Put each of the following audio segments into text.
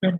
Good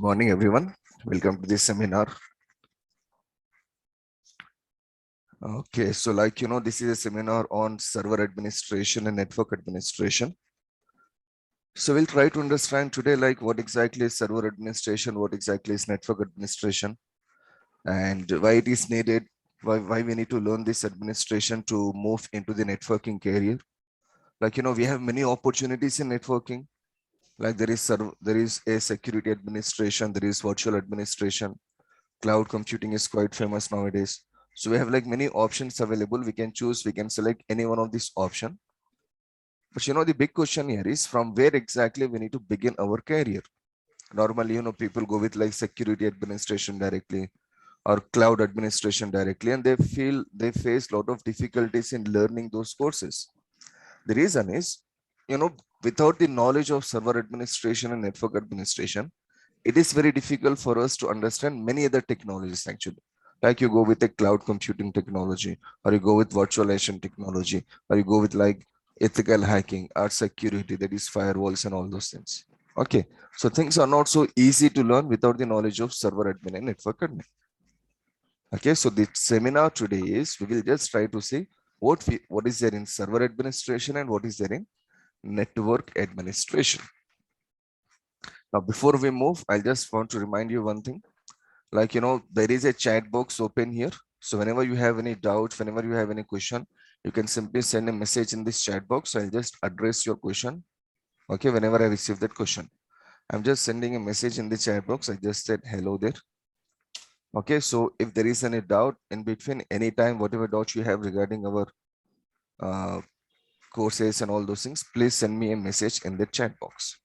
morning, everyone. Welcome to this seminar. Okay, so this is a seminar on server administration and network administration. So we'll try to understand today, what exactly is server administration, what exactly is network administration, and why it is needed, why we need to learn this administration to move into the networking career. We have many opportunities in networking. There is a security administration, there is virtual administration. Cloud computing is quite famous nowadays. So we have many options available. We can choose, we can select any one of these option. But the big question here is from where exactly we need to begin our career. Normally, people go with security administration directly or cloud administration directly, and they face a lot of difficulties in learning those courses. The reason is, without the knowledge of server administration and network administration, it is very difficult for us to understand many other technologies actually. Like you go with a cloud computing technology, or you go with virtualization technology, or you go with ethical hacking or security, that is firewalls and all those things. Okay, so things are not so easy to learn without the knowledge of server admin and network admin. Okay, so the seminar today is we will just try to see what is there in server administration and what is there in network administration. Now, before we move, I just want to remind you one thing. There is a chat box open here. So whenever you have any doubts, whenever you have any question, you can simply send a message in this chat box. I'll just address your question. Okay, whenever I receive that question, I'm just sending a message in the chat box. I just said hello there. Okay, so if there is any doubt in between, anytime, whatever doubts you have regarding our courses and all those things, please send me a message in the chat box.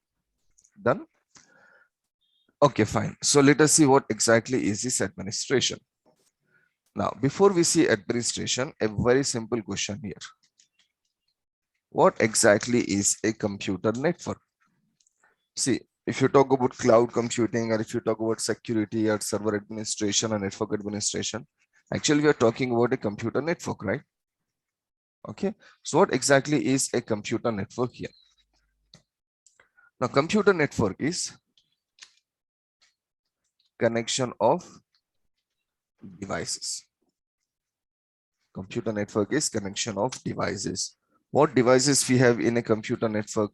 Done? Okay, fine. So let us see what exactly is this administration. Now, before we see administration, a very simple question here. What exactly is a computer network? See, if you talk about cloud computing, or if you talk about security or server administration or network administration, actually we are talking about a computer network, right? Okay, so what exactly is a computer network here? Now, computer network is connection of devices. Computer network is connection of devices. What devices we have in a computer network?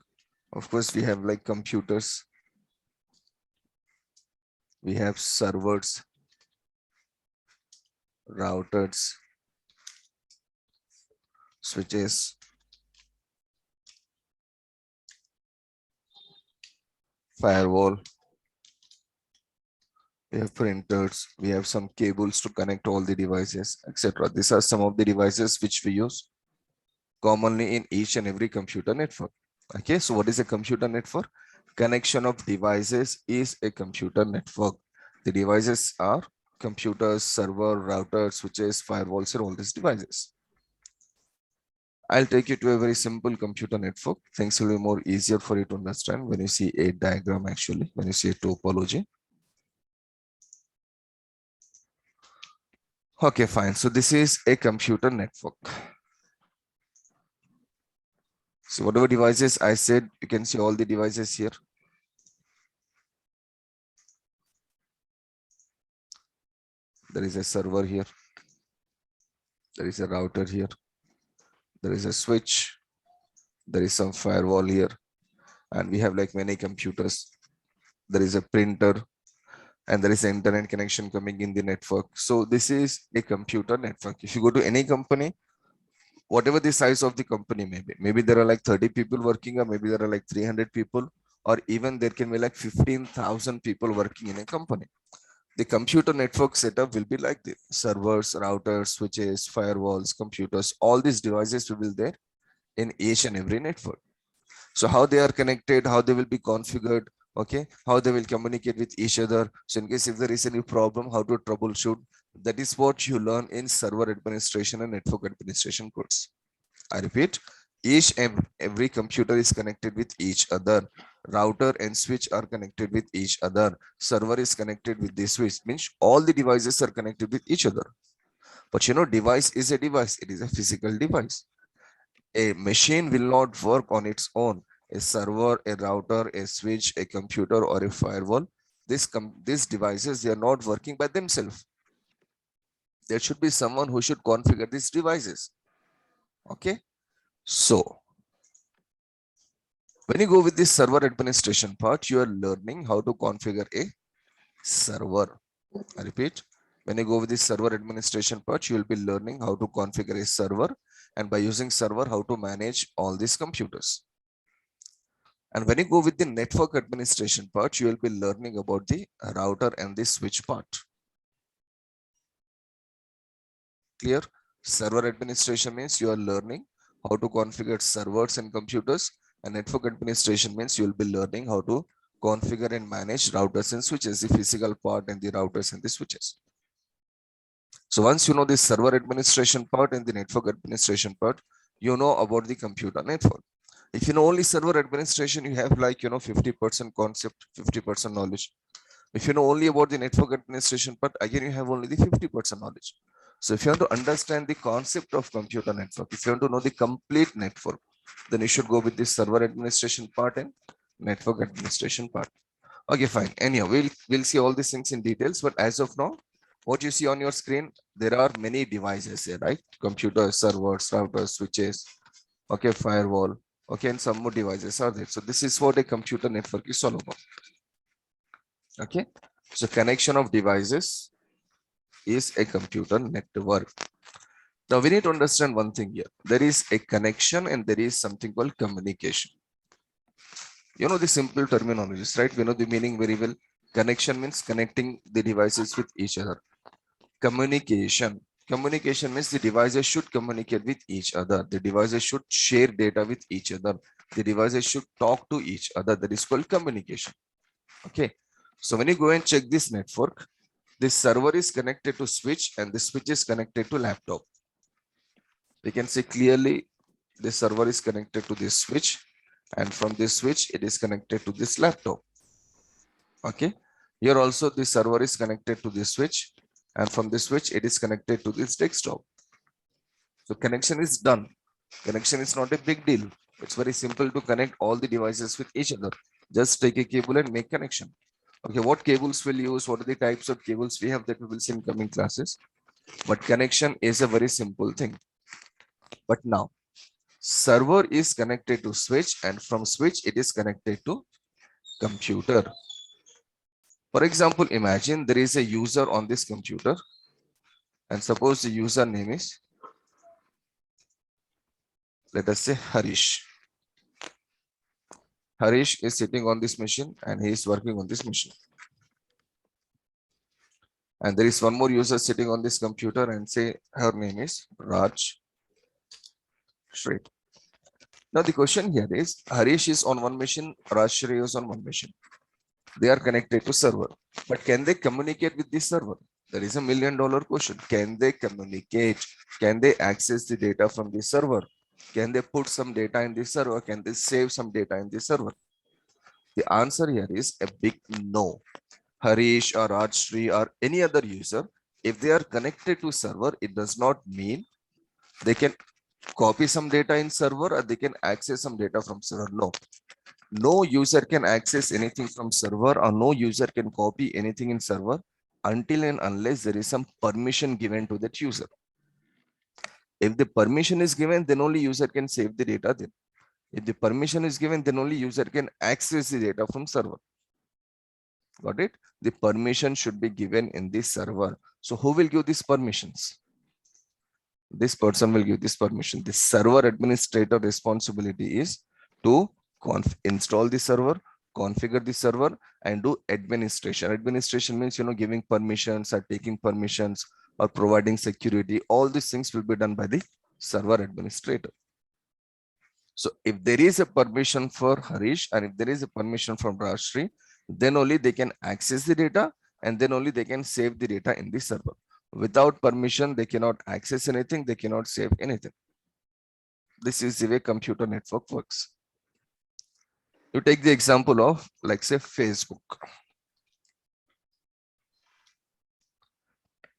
Of course, we have computers, we have servers, routers, switches, firewall, we have printers, we have some cables to connect all the devices, etc. These are some of the devices which we use commonly in each and every computer network. Okay, so what is a computer network? Connection of devices is a computer network. The devices are computers, server, routers, switches, firewalls, and all these devices. I'll take you to a very simple computer network. Things will be more easier for you to understand when you see a diagram, actually, when you see a topology. Okay, fine. So this is a computer network. So whatever devices I said, you can see all the devices here. There is a server here. There is a router here. There is a switch. There is some firewall here. And we have like many computers. There is a printer and there is an internet connection coming in the network. So this is a computer network. If you go to any company, whatever the size of the company may be, maybe there are like 30 people working, or maybe there are like 300 people, or even there can be like 15,000 people working in a company. The computer network setup will be like the servers, routers, switches, firewalls, computers, all these devices will be there in each and every network. So how they are connected, how they will be configured, okay, how they will communicate with each other. So in case if there is any problem, how to troubleshoot, that is what you learn in server administration and network administration course. I repeat, each and every computer is connected with each other. Router and switch are connected with each other. Server is connected with the switch, means all the devices are connected with each other. But you know, device is a device. It is a physical device. A machine will not work on its own. A server, a router, a switch, a computer, or a firewall, these devices, they are not working by themselves. There should be someone who should configure these devices. Okay. So when you go with this server administration part, you are learning how to configure a server. I repeat, when you go with this server administration part, you will be learning how to configure a server, and by using server, how to manage all these computers. And when you go with the network administration part, you will be learning about the router and the switch part. Clear? Server administration means you are learning how to configure servers and computers, and network administration means you will be learning how to configure and manage routers and switches, the physical part and the routers and the switches. So once you know the server administration part and the network administration part, you know about the computer network. If you know only server administration, you have like, 50% concept, 50% knowledge. If you know only about the network administration part, again, you have only the 50% knowledge. So if you want to understand the concept of computer network, if you want to know the complete network, then you should go with the server administration part and network administration part. Okay, fine. Anyhow, we'll see all these things in details, but as of now, what you see on your screen, there are many devices here, right? Computers, servers, routers, switches, okay, firewall, okay, and some more devices are there. So this is what a computer network is all about. Okay, so connection of devices is a computer network. Now we need to understand one thing here. There is a connection and there is something called communication. You know the simple terminologies, right? We know the meaning very well. Connection means connecting the devices with each other. Communication. Communication means the devices should communicate with each other. The devices should share data with each other. The devices should talk to each other. That is called communication. Okay. So when you go and check this network, this server is connected to switch and the switch is connected to laptop. We can see clearly the server is connected to this switch, and from this switch it is connected to this laptop. Okay. Here also the server is connected to this switch, and from this switch it is connected to this desktop. So connection is done. Connection is not a big deal. It's very simple to connect all the devices with each other. Just take a cable and make connection. Okay, what cables will use? What are the types of cables we have, that we will see in coming classes? But connection is a very simple thing. But now, server is connected to switch, and from switch it is connected to computer. For example, imagine there is a user on this computer, and suppose the user name is, let us say, Harish. Harish is sitting on this machine and he is working on this machine. And there is one more user sitting on this computer, and say her name is Raj Shri. Now the question here is, Harish is on one machine, Raj Shri is on one machine. They are connected to server, but can they communicate with this server? There is $1 million question. Can they communicate? Can they access the data from the server? Can they put some data in the server? Can they save some data in the server? The answer here is a big no. Harish or Rajshri or any other user, if they are connected to server, it does not mean they can copy some data in server or they can access some data from server. No, no user can access anything from server or no user can copy anything in server until and unless there is some permission given to that user. If the permission is given, then only user can save the data then. If the permission is given, then only user can access the data from server. Got it? The permission should be given in the server. So who will give these permissions? This person will give this permission. The server administrator responsibility is to install the server, configure the server, and do administration. Administration means, giving permissions or taking permissions or providing security. All these things will be done by the server administrator. So if there is a permission for Harish and if there is a permission from Rajshri, then only they can access the data and then only they can save the data in the server. Without permission, they cannot access anything, they cannot save anything. This is the way computer network works. You take the example of, like, say, Facebook.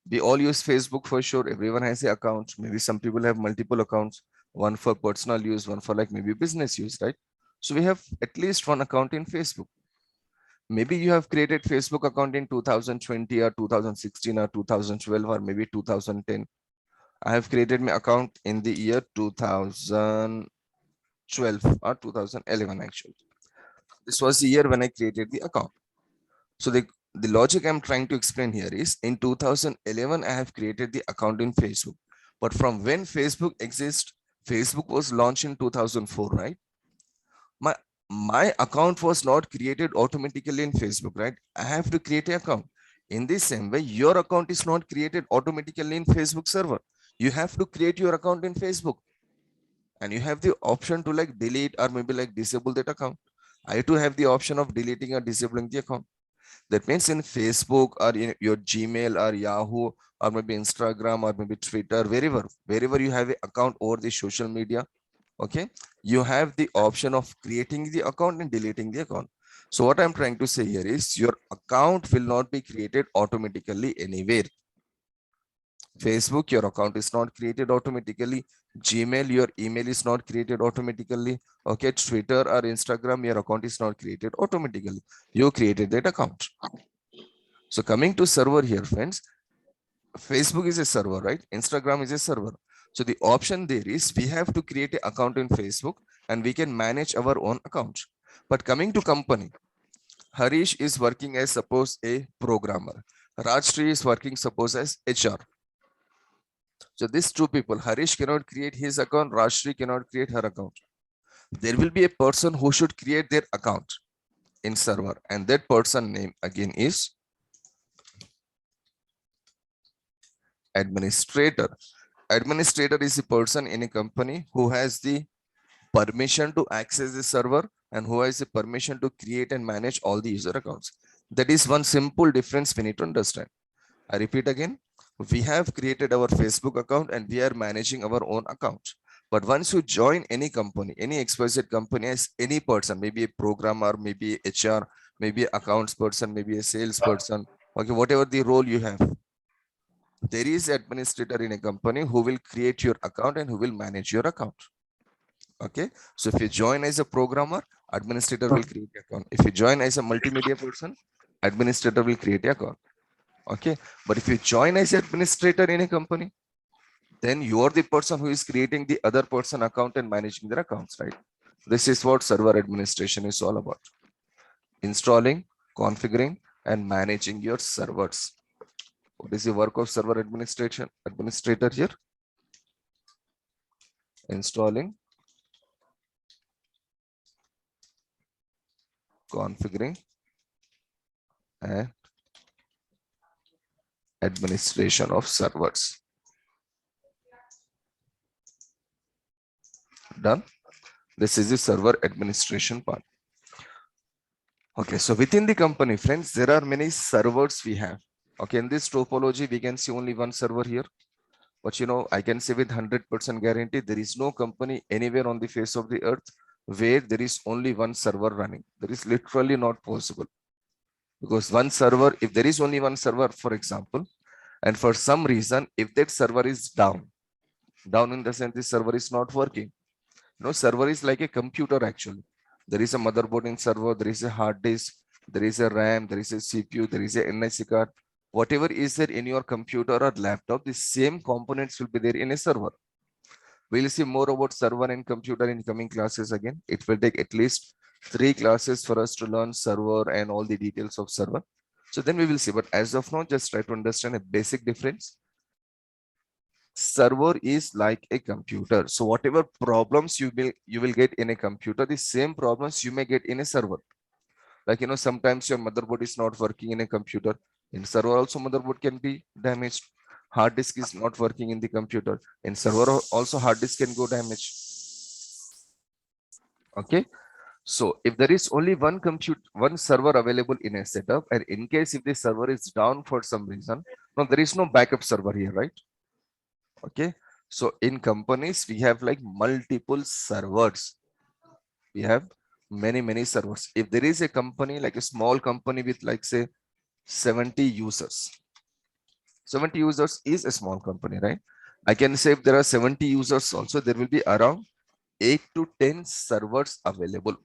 We all use Facebook for sure. Everyone has an account. Maybe some people have multiple accounts, one for personal use, one for like maybe business use, right? So we have at least one account in Facebook. Maybe you have created Facebook account in 2020 or 2016 or 2012 or maybe 2010. I have created my account in the year 2012 or 2011 actually. This was the year when I created the account. So the logic I'm trying to explain here is in 2011, I have created the account in Facebook. But from when Facebook exists, Facebook was launched in 2004, right? My account was not created automatically in Facebook, right? I have to create an account. In the same way, your account is not created automatically in Facebook server. You have to create your account in Facebook. And you have the option to like delete or maybe like disable that account. I too have the option of deleting or disabling the account. That means in Facebook or in your Gmail or Yahoo or maybe Instagram or maybe Twitter, wherever you have an account over the social media, okay, you have the option of creating the account and deleting the account. So what I'm trying to say here is your account will not be created automatically anywhere. Facebook, your account is not created automatically. Gmail, your email is not created automatically. Okay, Twitter or Instagram, your account is not created automatically. You created that account. So coming to server here, friends, Facebook is a server, right? Instagram is a server. So the option there is we have to create an account in Facebook and we can manage our own account. But coming to company, Harish is working as suppose a programmer. Rajshri is working suppose as HR. So these two people, Harish cannot create his account, Rajshri cannot create her account. There will be a person who should create their account in server, and that person name again is administrator. Administrator is the person in a company who has the permission to access the server and who has the permission to create and manage all the user accounts. That is one simple difference we need to understand. I repeat again, we have created our Facebook account and we are managing our own account. But once you join any company, any XYZ company as any person, maybe a programmer, maybe HR, maybe accounts person, maybe a sales person, okay, whatever the role you have, there is administrator in a company who will create your account and who will manage your account. Okay, so if you join as a programmer, administrator will create the account. If you join as a multimedia person, administrator will create the account. Okay, but if you join as administrator in a company, then you are the person who is creating the other person account and managing their accounts, right? This is what server administration is all about. Installing, configuring, and managing your servers. What is the work of server administrator here? Installing, configuring, and administration of servers. Done. This is the server administration part. Okay, so within the company, friends, there are many servers we have. Okay, in this topology, we can see only one server here. But I can say with 100% guarantee, there is no company anywhere on the face of the earth where there is only one server running. That is literally not possible. Because one server, if there is only one server, for example, and for some reason, if that server is down in the sense the server is not working, server is like a computer actually. There is a motherboard in server, there is a hard disk, there is a RAM, there is a CPU, there is a NIC card. Whatever is there in your computer or laptop, the same components will be there in a server. We'll see more about server and computer in coming classes again. It will take at least 3 classes for us to learn server and all the details of server. So then we will see. But as of now, just try to understand a basic difference. Server is like a computer. So whatever problems you will get in a computer, the same problems you may get in a server. Like, sometimes your motherboard is not working in a computer. In server also, motherboard can be damaged. Hard disk is not working in the computer. In server also, hard disk can go damaged. Okay. So if there is only one server available in a setup, and in case if the server is down for some reason, now there is no backup server here, right? Okay. So in companies, we have like multiple servers. We have many servers. If there is a company, like a small company with like say 70 users, 70 users is a small company, right? I can say if there are 70 users also, there will be around 8 to 10 servers available.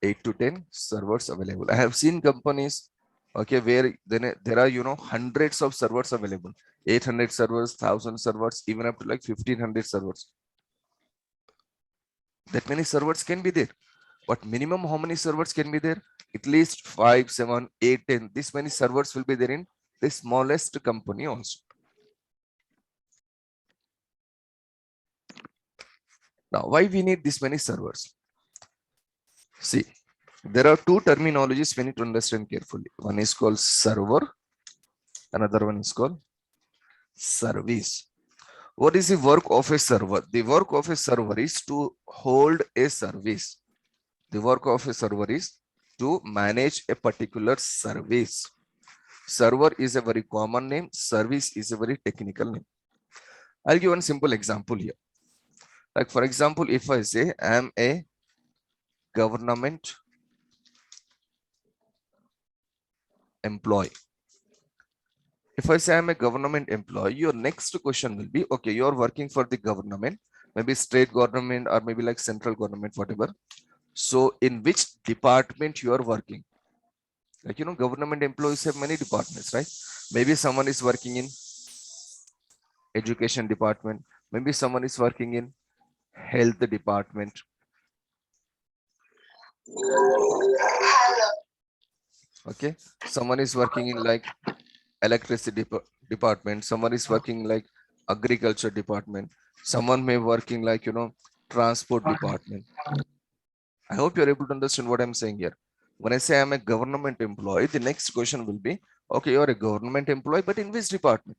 8 to 10 servers available. I have seen companies, okay, where then there are, hundreds of servers available, 800 servers, 1000 servers, even up to like 1500 servers. That many servers can be there. But minimum how many servers can be there? At least 5, 7, 8, 10. This many servers will be there in the smallest company also. Now, why we need this many servers? See, there are two terminologies we need to understand carefully. One is called server. Another one is called service. What is the work of a server? The work of a server is to hold a service. The work of a server is to manage a particular service. Server is a very common name. Service is a very technical name. I'll give one simple example here. Like for example, if I say I am a government employee. If I say I'm a government employee, your next question will be, okay, you're working for the government, maybe state government or maybe like central government, whatever. So in which department you are working? Like, government employees have many departments, right? Maybe someone is working in education department. Maybe someone is working in health department. Okay. Someone is working in like electricity department. Someone is working like agriculture department. Someone may working like, transport department. I hope you're able to understand what I'm saying here. When I say I'm a government employee, the next question will be, okay, you're a government employee, but in which department?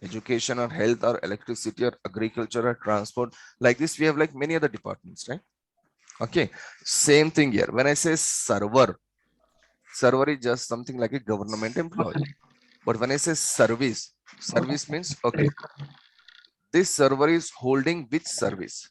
Education or health or electricity or agriculture or transport. Like this, we have like many other departments, right? Okay, same thing here. When I say server, server is just something like a government employee. But when I say service, service means, okay, this server is holding which service?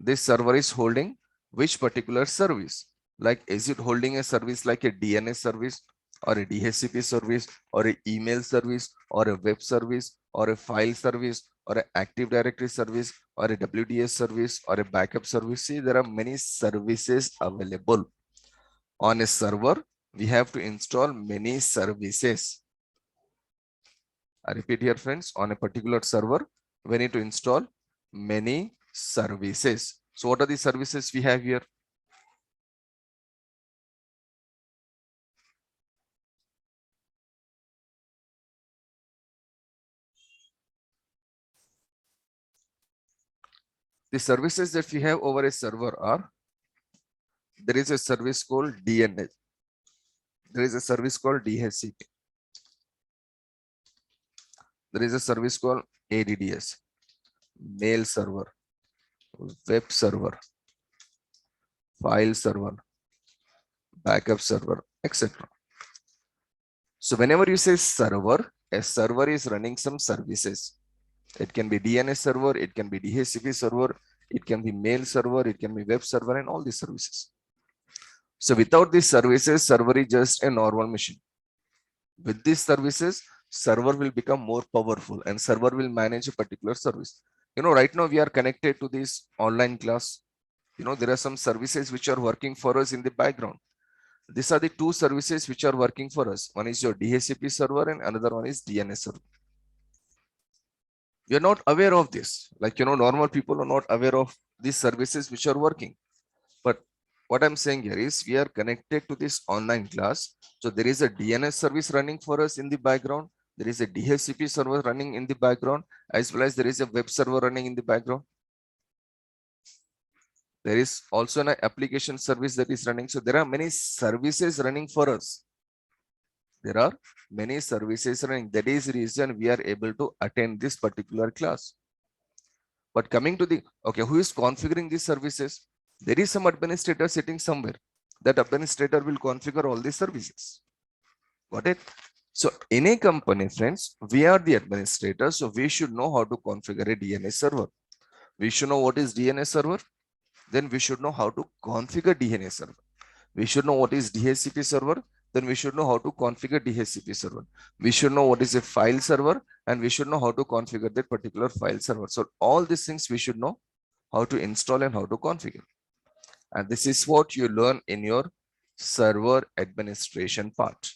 This server is holding which particular service? Like, is it holding a service like a DNS service or a DHCP service or an email service or a web service or a file service or an Active Directory service or a WDS service or a backup service? See, there are many services available. On a server, we have to install many services. I repeat here, friends, on a particular server, we need to install many services. So what are the services we have here? The services that we have over a server are, there is a service called DNS. There is a service called DHCP. There is a service called ADDS, mail server, web server, file server, backup server, etc. So whenever you say server, a server is running some services. It can be DNS server, it can be DHCP server, it can be mail server, it can be web server, and all these services. So without these services, server is just a normal machine. With these services, server will become more powerful and server will manage a particular service. Right now we are connected to this online class. There are some services which are working for us in the background. These are the two services which are working for us. One is your DHCP server and another one is DNS server. We are not aware of this. Normal people are not aware of these services which are working. But what I'm saying here is we are connected to this online class. So there is a DNS service running for us in the background. There is a DHCP server running in the background, as well as there is a web server running in the background. There is also an application service that is running. So there are many services running for us. There are many services running. That is the reason we are able to attend this particular class. But coming to the, okay, who is configuring these services? There is some administrator sitting somewhere. That administrator will configure all these services. Got it? So in a company, friends, we are the administrators. So we should know how to configure a DNS server. We should know what is DNS server. Then we should know how to configure DNS server. We should know what is DHCP server. Then we should know how to configure DHCP server. We should know what is a file server, and we should know how to configure that particular file server. So all these things we should know how to install and how to configure. And this is what you learn in your server administration part.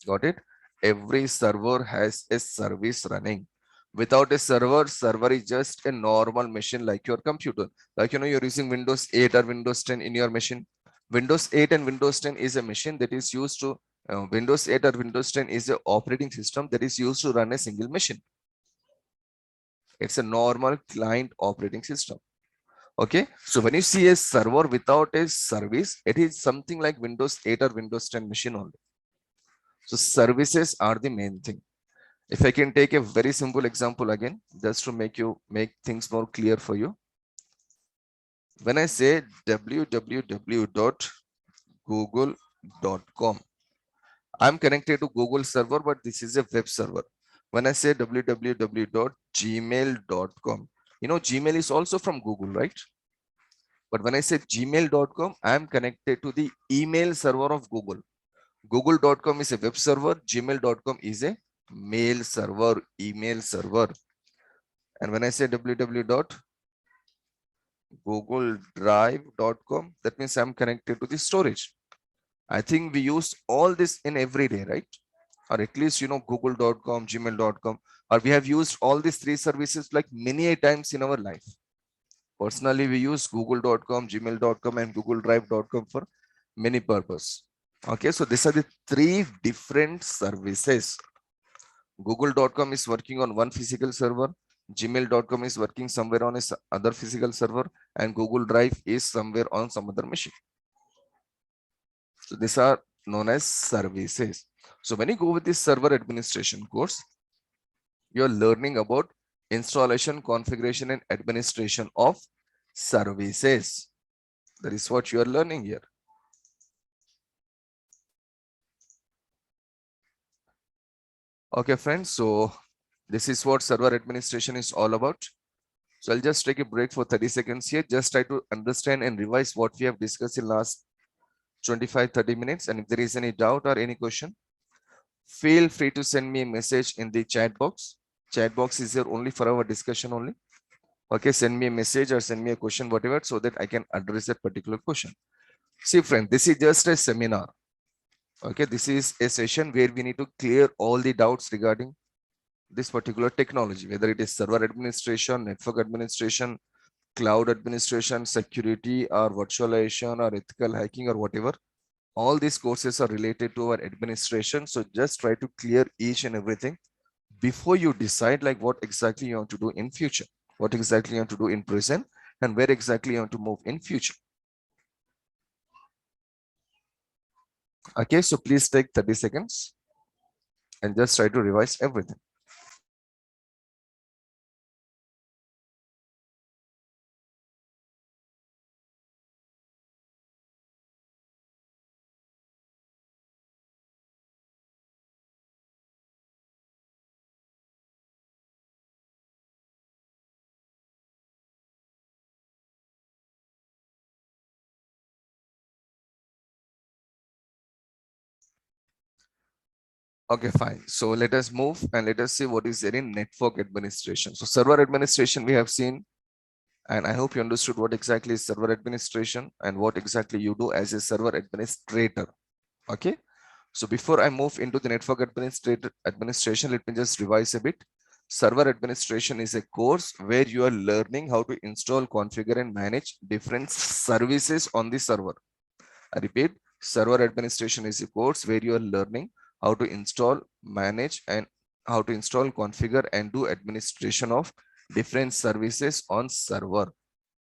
Got it? Every server has a service running. Without a server, server is just a normal machine like your computer. You're using Windows 8 or Windows 10 in your machine. Windows 8 and Windows 10 is a machine that is used to, Windows 8 or Windows 10 is an operating system that is used to run a single machine. It's a normal client operating system. Okay, so when you see a server without a service, it is something like Windows 8 or Windows 10 machine only. So services are the main thing. If I can take a very simple example again, just to make things more clear for you. When I say www.google.com, I'm connected to Google server, but this is a web server. When I say www.gmail.com, Gmail is also from Google, right? But when I say gmail.com, I'm connected to the email server of Google. Google.com is a web server. Gmail.com is a mail server, email server. And when I say www.googledrive.com, that means I'm connected to the storage. I think we use all this in every day, right? Or at least, google.com, gmail.com, or we have used all these three services like many a times in our life. Personally, we use google.com, gmail.com, and googledrive.com for many purpose. Okay, so these are the three different services. Google.com is working on one physical server, gmail.com is working somewhere on other physical server, and Google Drive is somewhere on some other machine. So these are known as services. So when you go with this server administration course, you're learning about installation, configuration, and administration of services. That is what you are learning here. Okay, friends. So this is what server administration is all about. So I'll just take a break for 30 seconds here. Just try to understand and revise what we have discussed in last 25-30 minutes. And if there is any doubt or any question, feel free to send me a message in the chat box. Chat box is here only for our discussion only. Okay, send me a message or send me a question, whatever, so that I can address that particular question. See, friend, this is just a seminar. Okay, this is a session where we need to clear all the doubts regarding this particular technology, whether it is server administration, network administration, cloud administration, security, or virtualization, or ethical hacking, or whatever. All these courses are related to our administration. So just try to clear each and everything before you decide like what exactly you want to do in future, what exactly you want to do in present, and where exactly you want to move in future. Okay, so please take 30 seconds and just try to revise everything. Okay, fine. So let us move and let us see what is there in network administration. So server administration we have seen, and I hope you understood what exactly is server administration and what exactly you do as a server administrator. Okay. So before I move into the network administration, let me just revise a bit. Server administration is a course where you are learning how to install, configure, and manage different services on the server. I repeat, server administration is a course where you are learning how to install, manage, and how to install, configure, and do administration of different services on server.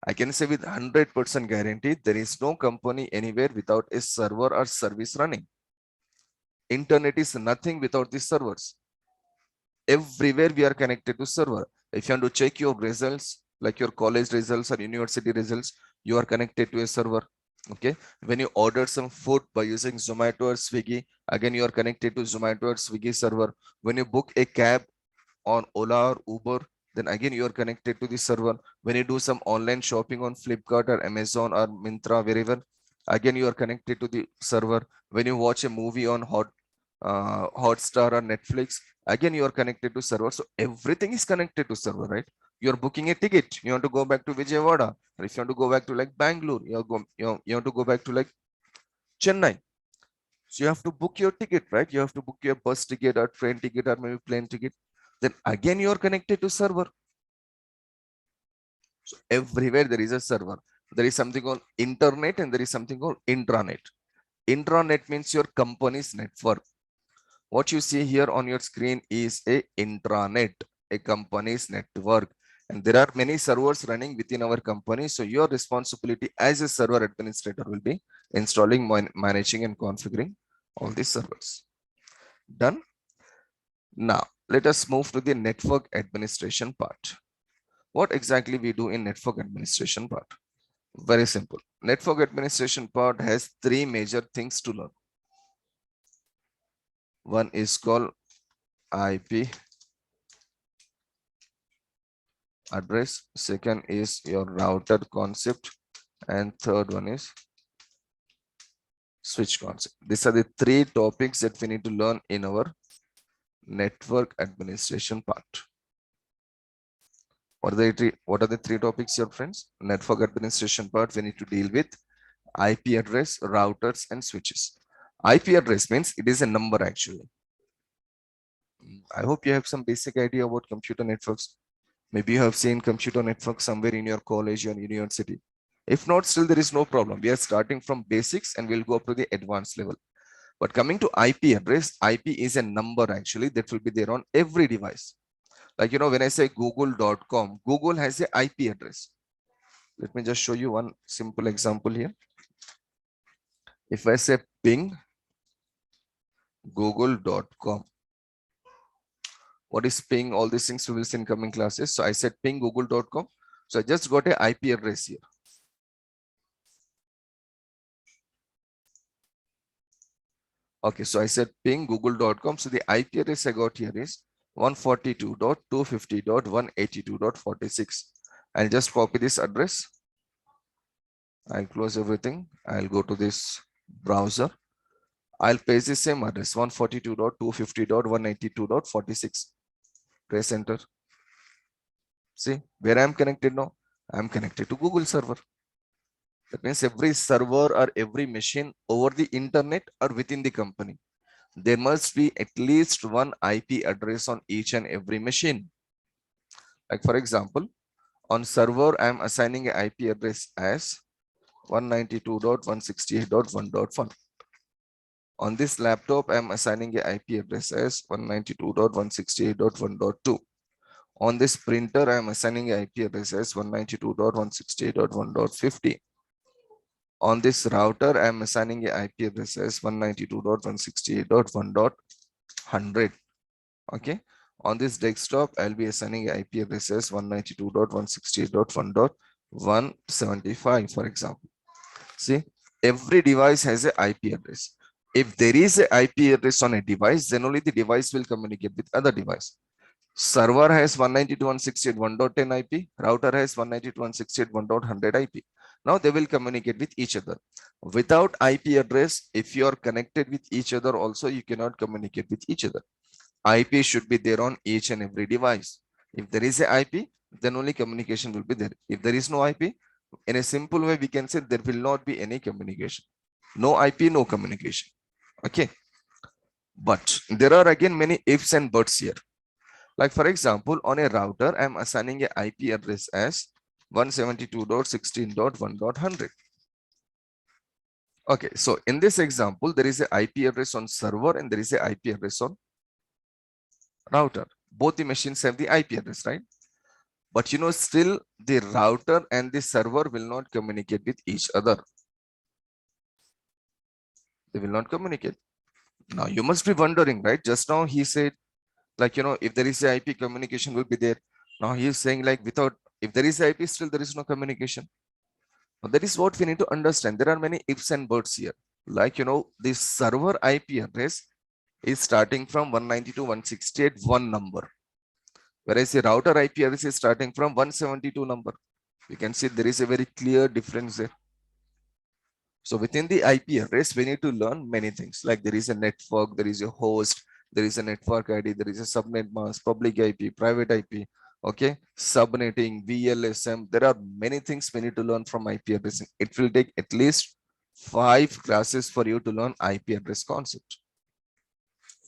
I can say with 100% guarantee, there is no company anywhere without a server or service running. Internet is nothing without the servers. Everywhere we are connected to server. If you want to check your results, like your college results or university results, you are connected to a server. Okay. When you order some food by using Zomato or Swiggy, again, you are connected to Zomato or Swiggy server. When you book a cab on Ola or Uber, then again, you are connected to the server. When you do some online shopping on Flipkart or Amazon or Myntra, wherever, again, you are connected to the server. When you watch a movie on Hotstar or Netflix, again, you are connected to server. So everything is connected to server, right? You're booking a ticket. You want to go back to Vijayawada. Or if you want to go back to like Bangalore, you want to go back to like Chennai. So you have to book your ticket, right? You have to book your bus ticket or train ticket or maybe plane ticket. Then again, you are connected to server. So everywhere there is a server. There is something called internet and there is something called intranet. Intranet means your company's network. What you see here on your screen is a intranet, a company's network. And there are many servers running within our company. So your responsibility as a server administrator will be installing, managing and configuring all these servers. Done. Now, let us move to the network administration part. What exactly we do in network administration part? Very simple. Network administration part has three major things to learn. One is called IP address. Second is your router concept. And third one is switch concept. These are the three topics that we need to learn in our network administration part. What are the three topics, your friends? Network administration part, we need to deal with IP address, routers, and switches. IP address means it is a number actually. I hope you have some basic idea about computer networks. Maybe you have seen computer networks somewhere in your college or university. If not, still there is no problem. We are starting from basics and we'll go up to the advanced level. But coming to IP address, IP is a number actually that will be there on every device. Like, when I say google.com, Google has a IP address. Let me just show you one simple example here. If I say ping google.com, what is ping? All these things we will see in coming classes. So I said ping google.com. So I just got a IP address here. Okay, so I said ping google.com. So the IP address I got here is 142.250.182.46. I'll just copy this address. I'll close everything. I'll go to this browser. I'll paste the same address 142.250.182.46. Press enter. See where I'm connected now? I'm connected to Google server. That means every server or every machine over the internet or within the company, there must be at least one IP address on each and every machine. Like for example, on server, I'm assigning an IP address as 192.168.1.1. On this laptop, I'm assigning an IP address as 192.168.1.2. On this printer, I'm assigning an IP address as 192.168.1.50. On this router, I'm assigning an IP address as 192.168.1.100. Okay. On this desktop, I'll be assigning an IP address as 192.168.1.175, for example. See, every device has an IP address. If there is an IP address on a device, then only the device will communicate with other device. Server has 192.168.1.10 IP. Router has 192.168.1.100 IP. Now they will communicate with each other. Without IP address, if you are connected with each other also, you cannot communicate with each other. IP should be there on each and every device. If there is a IP, then only communication will be there. If there is no IP, in a simple way, we can say there will not be any communication. No IP, no communication. Okay. But there are again many ifs and buts here. Like for example, on a router, I'm assigning a IP address as 172.16.1.100. Okay, so in this example, there is a IP address on server and there is a IP address on router. Both the machines have the IP address, right? But you know, still the router and the server will not communicate with each other. They will not communicate. Now you must be wondering, right? Just now he said, like, you know, if there is a IP, communication will be there. Now he is saying like without, if there is IP, still there is no communication. Now, that is what we need to understand. There are many ifs and buts here. Like, you know, this server IP address is starting from 192.168 one number, whereas the router IP address is starting from 172 number. You can see there is a very clear difference there. So within the IP address, we need to learn many things. Like there is a network, there is a host, there is a network ID, there is a subnet mask, public IP, private IP, okay, subnetting, VLSM. There are many things we need to learn from IP addressing. It will take at least 5 classes for you to learn IP address concept.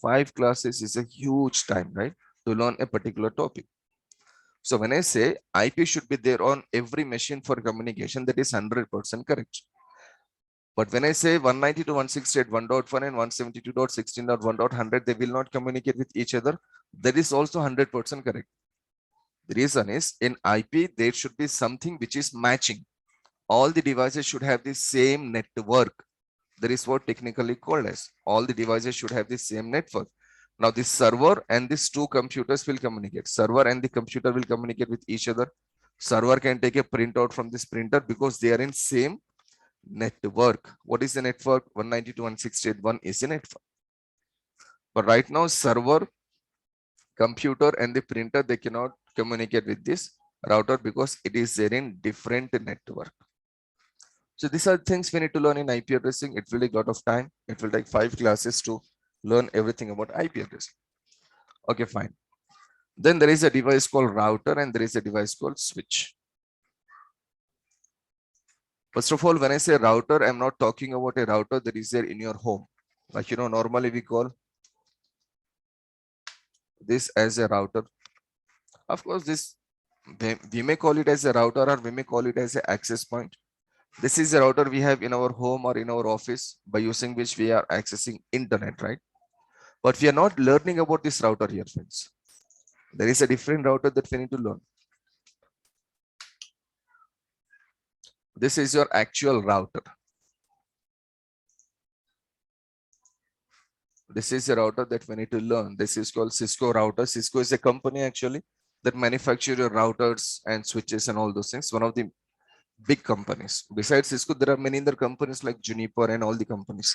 5 classes is a huge time, right, to learn a particular topic. So when I say IP should be there on every machine for communication, that is 100% correct. But when I say 192.168.1.1 and 172.16.1.100, they will not communicate with each other. That is also 100% correct. The reason is in IP, there should be something which is matching. All the devices should have the same network. That is what technically called as. All the devices should have the same network. Now the server and these two computers will communicate. Server and the computer will communicate with each other. Server can take a printout from this printer because they are in same network. What is the network? 192.168.1 is a network. But right now, server, computer, and the printer, they cannot communicate with this router because it is there in different network. So these are things we need to learn in IP addressing. It will take a lot of time. It will take 5 classes to learn everything about IP addressing. Okay, fine. Then there is a device called router and there is a device called switch. First of all, when I say router, I'm not talking about a router that is there in your home. Like, you know, normally we call this as a router. Of course, this we may call it as a router or we may call it as an access point. This is a router we have in our home or in our office by using which we are accessing internet, right? But we are not learning about this router here, friends. There is a different router that we need to learn. This is your actual router. This is a router that we need to learn. This is called Cisco router. Cisco is a company actually that manufacture your routers and switches and all those things. One of the big companies. Besides Cisco, there are many other companies like Juniper and all the companies.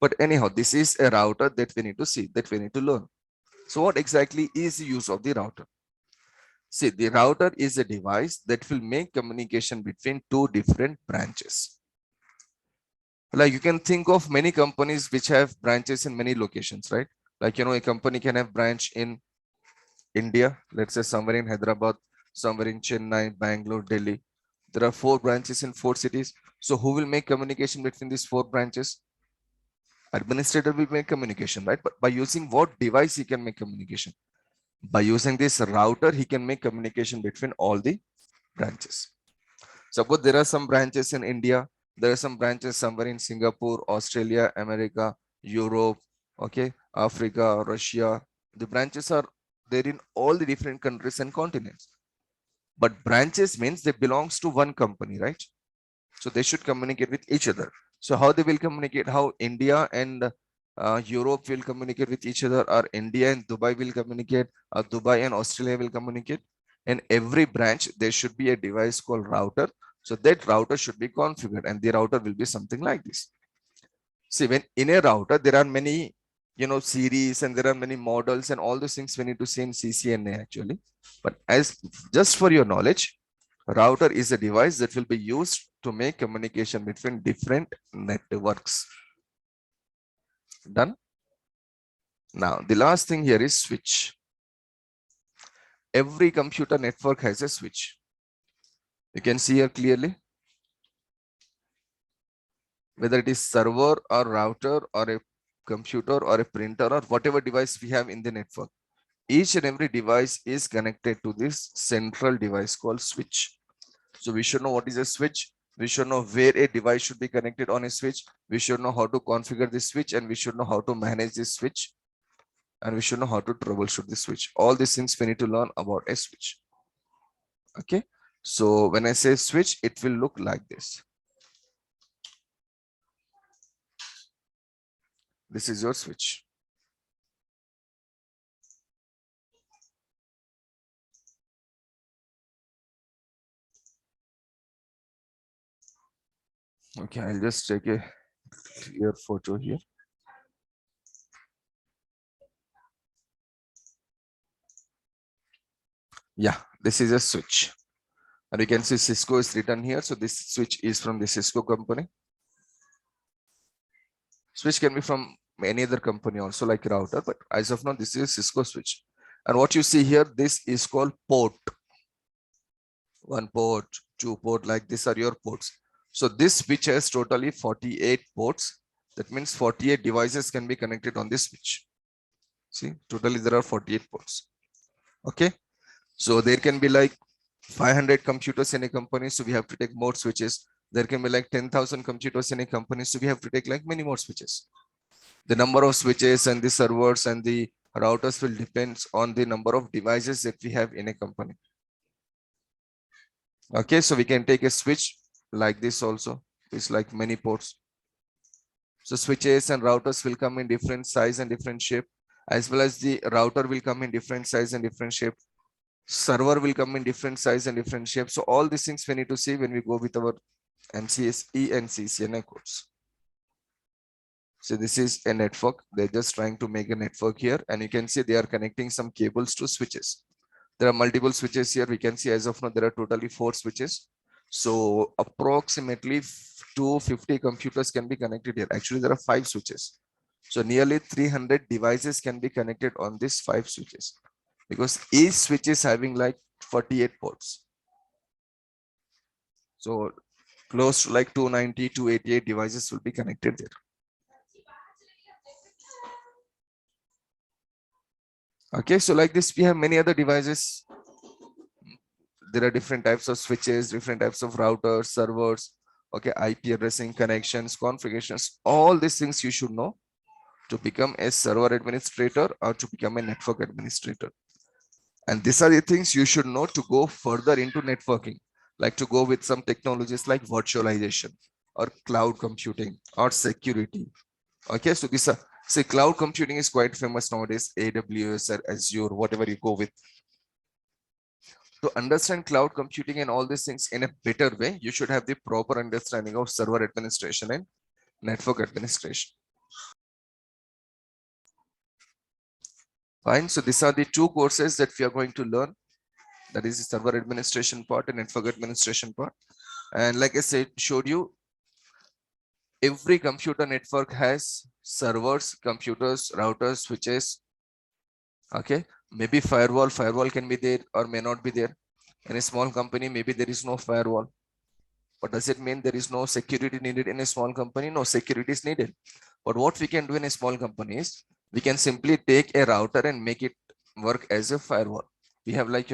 But anyhow, this is a router that we need to see, that we need to learn. So what exactly is the use of the router? See, the router is a device that will make communication between two different branches. Like you can think of many companies which have branches in many locations, right? Like, you know, a company can have branch in India, let's say somewhere in Hyderabad, somewhere in Chennai, Bangalore, Delhi. There are 4 branches in 4 cities. So who will make communication between these 4 branches? Administrator will make communication, right? But by using what device he can make communication? By using this router, he can make communication between all the branches. Suppose there are some branches in India, there are some branches somewhere in Singapore, Australia, America, Europe, okay, Africa, Russia. The branches are there in all the different countries and continents. But branches means they belongs to one company, right? So they should communicate with each other. So how they will communicate? How India and Europe will communicate with each other, or India and Dubai will communicate, or Dubai and Australia will communicate. In every branch, there should be a device called router. So that router should be configured, and the router will be something like this. See, when in a router, there are many, you know, series and there are many models and all those things we need to see in CCNA actually. But as just for your knowledge, router is a device that will be used to make communication between different networks. Done. Now, the last thing here is switch. Every computer network has a switch. You can see here clearly. Whether it is server or router or a computer or a printer or whatever device we have in the network, each and every device is connected to this central device called switch. So we should know what is a switch. We should know where a device should be connected on a switch. We should know how to configure the switch, and we should know how to manage this switch, and we should know how to troubleshoot the switch. All these things we need to learn about a switch. Okay. So when I say switch, it will look like this. This is your switch. Okay, I'll just take a clear photo here. Yeah, this is a switch. And you can see Cisco is written here. So this switch is from the Cisco company. Switch can be from any other company also, like router, but as of now, this is Cisco switch. And what you see here, this is called port. 1 port, 2 port, like these are your ports. So this switch has totally 48 ports. That means 48 devices can be connected on this switch. See, totally there are 48 ports. Okay. So there can be like 500 computers in a company. So we have to take more switches. There can be like 10,000 computers in a company. So we have to take like many more switches. The number of switches and the servers and the routers will depend on the number of devices that we have in a company. Okay, so we can take a switch like this also. It's like many ports. So switches and routers will come in different size and different shape, as well as the router will come in different size and different shape. Server will come in different size and different shape. So all these things we need to see when we go with our MCSE and CCNA course. So this is a network. They're just trying to make a network here, and you can see they are connecting some cables to switches. There are multiple switches here. We can see as of now there are totally 4 switches. So approximately 250 computers can be connected here. Actually, there are 5 switches. So nearly 300 devices can be connected on these 5 switches, because each switch is having like 48 ports. So close to like 290, 288 devices will be connected there. Okay, so like this, we have many other devices. There are different types of switches, different types of routers, servers, okay, IP addressing, connections, configurations, all these things you should know to become a server administrator or to become a network administrator. And these are the things you should know to go further into networking, like to go with some technologies like virtualization or cloud computing or security. Okay, so this say cloud computing is quite famous nowadays, AWS or Azure, whatever you go with. To understand cloud computing and all these things in a better way, you should have the proper understanding of server administration and network administration. Fine. So these are the 2 courses that we are going to learn. That is the server administration part and network administration part. And like I said, showed you, every computer network has servers, computers, routers, switches. Okay. Maybe firewall can be there or may not be there. In a small company, maybe there is no firewall. But does it mean there is no security needed in a small company? No, security is needed. But what we can do in a small company is we can simply take a router and make it work as a firewall. We have like,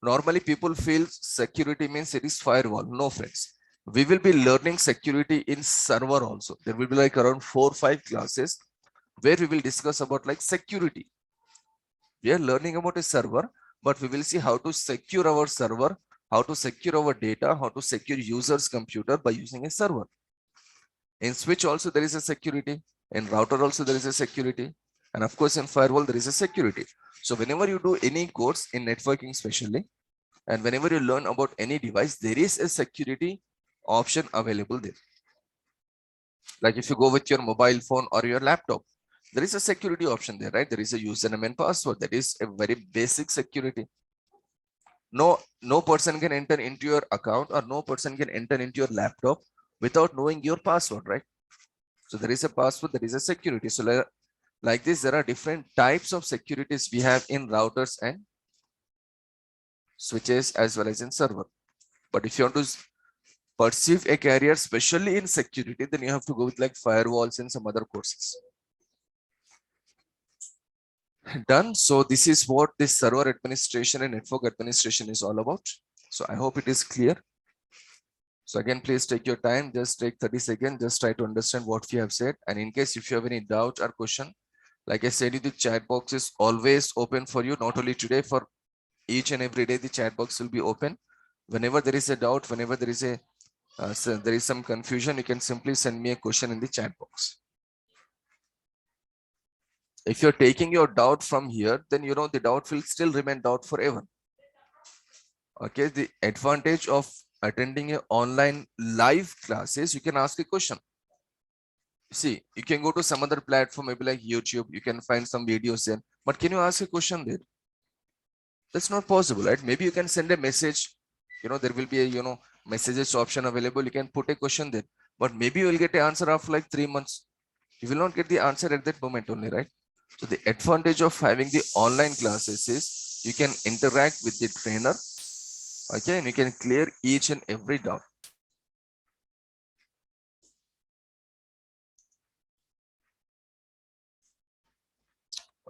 normally people feel security means it is firewall. No, friends. We will be learning security in server also. There will be like around 4 or 5 classes where we will discuss about like security. We are learning about a server, but we will see how to secure our server, how to secure our data, how to secure users' computer by using a server. In switch also there is a security. In router also there is a security. And of course in firewall there is a security. So whenever you do any course in networking especially, and whenever you learn about any device, there is a security option available there. Like if you go with your mobile phone or your laptop, there is a security option there, right? There is a username and password. That is a very basic security. No person can enter into your account, or no person can enter into your laptop without knowing your password, right? So there is a password, there is a security. So like this, there are different types of securities we have in routers and switches as well as in server. But if you want to perceive a career, especially in security, then you have to go with like firewalls and some other courses. Done. So this is what this server administration and network administration is all about. So I hope it is clear. So again, please take your time, just take 30 seconds, just try to understand what we have said. And in case if you have any doubt or question, like I said, the chat box is always open for you, not only today, for each and every day, the chat box will be open. Whenever there is a doubt, whenever there is there is some confusion, you can simply send me a question in the chat box. If you're taking your doubt from here, then you know the doubt will still remain doubt forever. Okay, the advantage of attending a online live classes, you can ask a question. See, you can go to some other platform, maybe like YouTube, you can find some videos there, but can you ask a question there? That's not possible, right? Maybe you can send a message, there will be a, messages option available. You can put a question there, but maybe you will get the answer after like 3 months. You will not get the answer at that moment only, right? So the advantage of having the online classes is you can interact with the trainer, okay, and you can clear each and every doubt.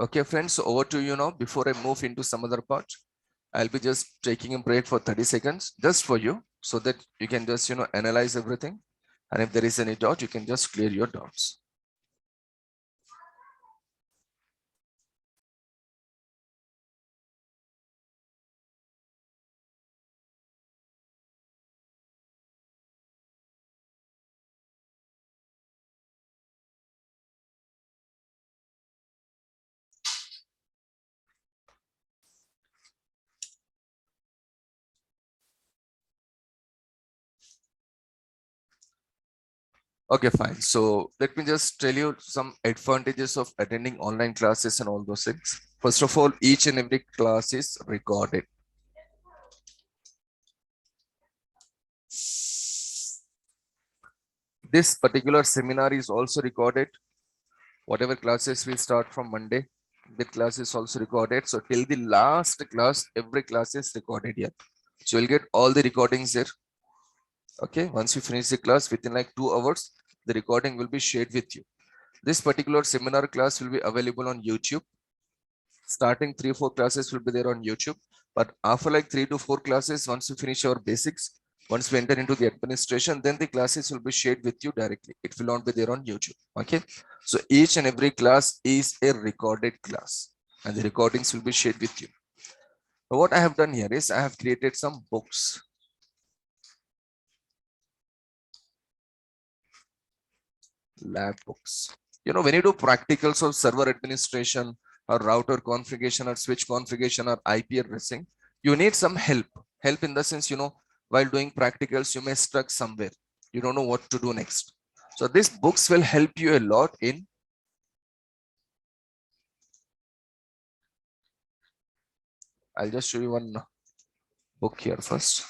Okay, friends, so over to you now. Before I move into some other part, I'll be just taking a break for 30 seconds just for you, so that you can just, analyze everything. And if there is any doubt, you can just clear your doubts. Okay, fine. So let me just tell you some advantages of attending online classes and all those things. First of all, each and every class is recorded. This particular seminar is also recorded. Whatever classes we start from Monday, the class is also recorded. So till the last class, every class is recorded here. So you'll get all the recordings there. Okay, once you finish the class within like 2 hours, the recording will be shared with you. This particular seminar class will be available on YouTube. Starting 3-4 classes will be there on YouTube, but after like 3 to 4 classes, once you finish your basics, once we enter into the administration, then the classes will be shared with you directly. It will not be there on YouTube. Okay, so each and every class is a recorded class, and the recordings will be shared with you. Now, what I have done here is I have created some books. Lab books. When you do practicals of server administration or router configuration or switch configuration or IP addressing, you need some help. Help in the sense, while doing practicals, you may stuck somewhere. You don't know what to do next. So these books will help you a lot in I'll just show you one book here first.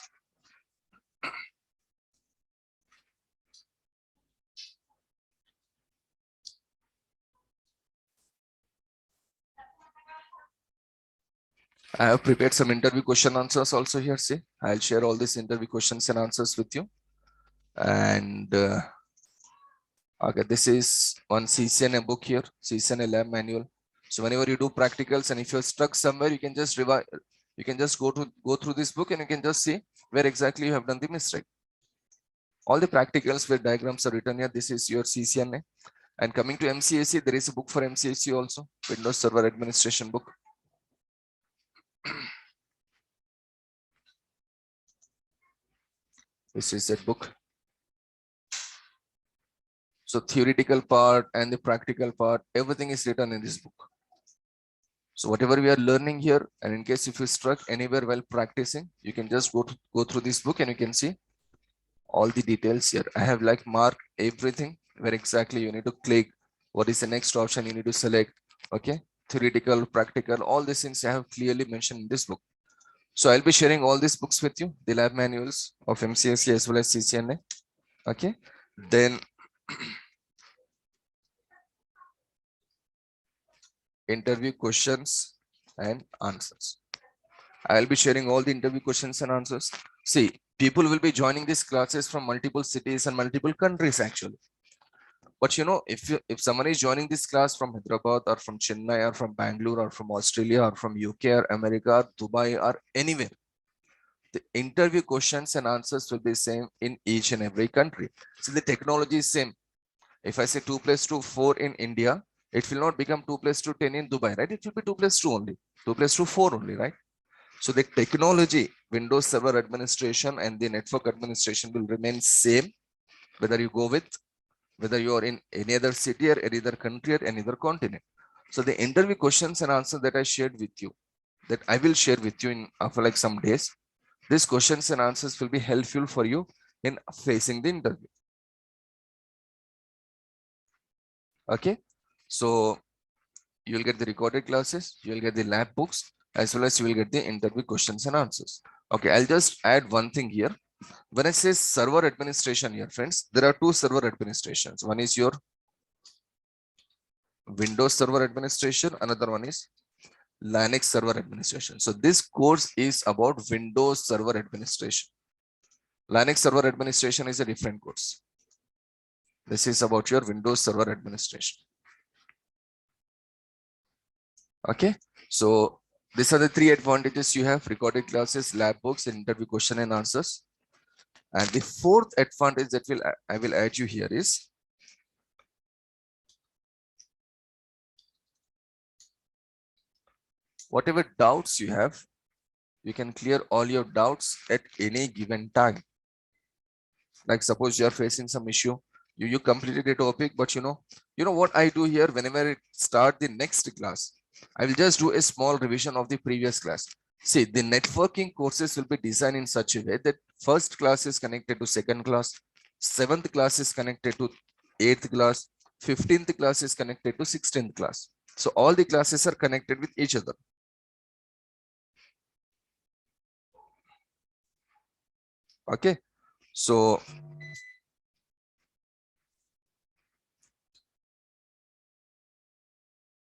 I have prepared some interview question answers also here. See, I'll share all these interview questions and answers with you. And okay, this is one CCNA book here, CCNA lab manual. So whenever you do practicals and if you're stuck somewhere, you can just revise, you can just go through this book and you can just see where exactly you have done the mistake. All the practicals where diagrams are written here, this is your CCNA. And coming to MCAC, there is a book for MCAC also, Windows Server Administration book. This is that book. So theoretical part and the practical part, everything is written in this book. So whatever we are learning here, and in case if you struck anywhere while practicing, you can just go through this book and you can see all the details here. I have like marked everything where exactly you need to click. What is the next option you need to select? Okay, theoretical, practical, all these things I have clearly mentioned in this book. So I'll be sharing all these books with you, the lab manuals of MCSE as well as CCNA. Okay. Then interview questions and answers. I'll be sharing all the interview questions and answers. See, people will be joining these classes from multiple cities and multiple countries actually. But if someone is joining this class from Hyderabad or from Chennai or from Bangalore or from Australia or from UK or America or Dubai or anywhere, the interview questions and answers will be same in each and every country. So the technology is same. If I say 2 plus 2, 4 in India, it will not become 2 plus 2, 10 in Dubai, right? It will be 2 plus 2 only, 2 plus 2, 4 only, right? So the technology, Windows Server Administration and the network administration will remain same, whether you go with, whether you are in any other city or any other country or any other continent. So the interview questions and answers that I shared with you, that I will share with you in after like some days, these questions and answers will be helpful for you in facing the interview. Okay, so you will get the recorded classes, you will get the lab books, as well as you will get the interview questions and answers. Okay, I'll just add one thing here. When I say server administration here, friends, there are two server administrations. One is your Windows Server Administration, another one is Linux Server Administration. So this course is about Windows Server Administration. Linux Server Administration is a different course. This is about your Windows Server Administration. Okay, so these are the three advantages you have: recorded classes, lab books, and interview question and answers. And the fourth advantage that I will add you here is whatever doubts you have, you can clear all your doubts at any given time. Like suppose you are facing some issue, you completed a topic, but you know what I do here, whenever I start the next class, I will just do a small revision of the previous class. See, the networking courses will be designed in such a way that first class is connected to second class, seventh class is connected to eighth class, 15th class is connected to 16th class. So all the classes are connected with each other. Okay, so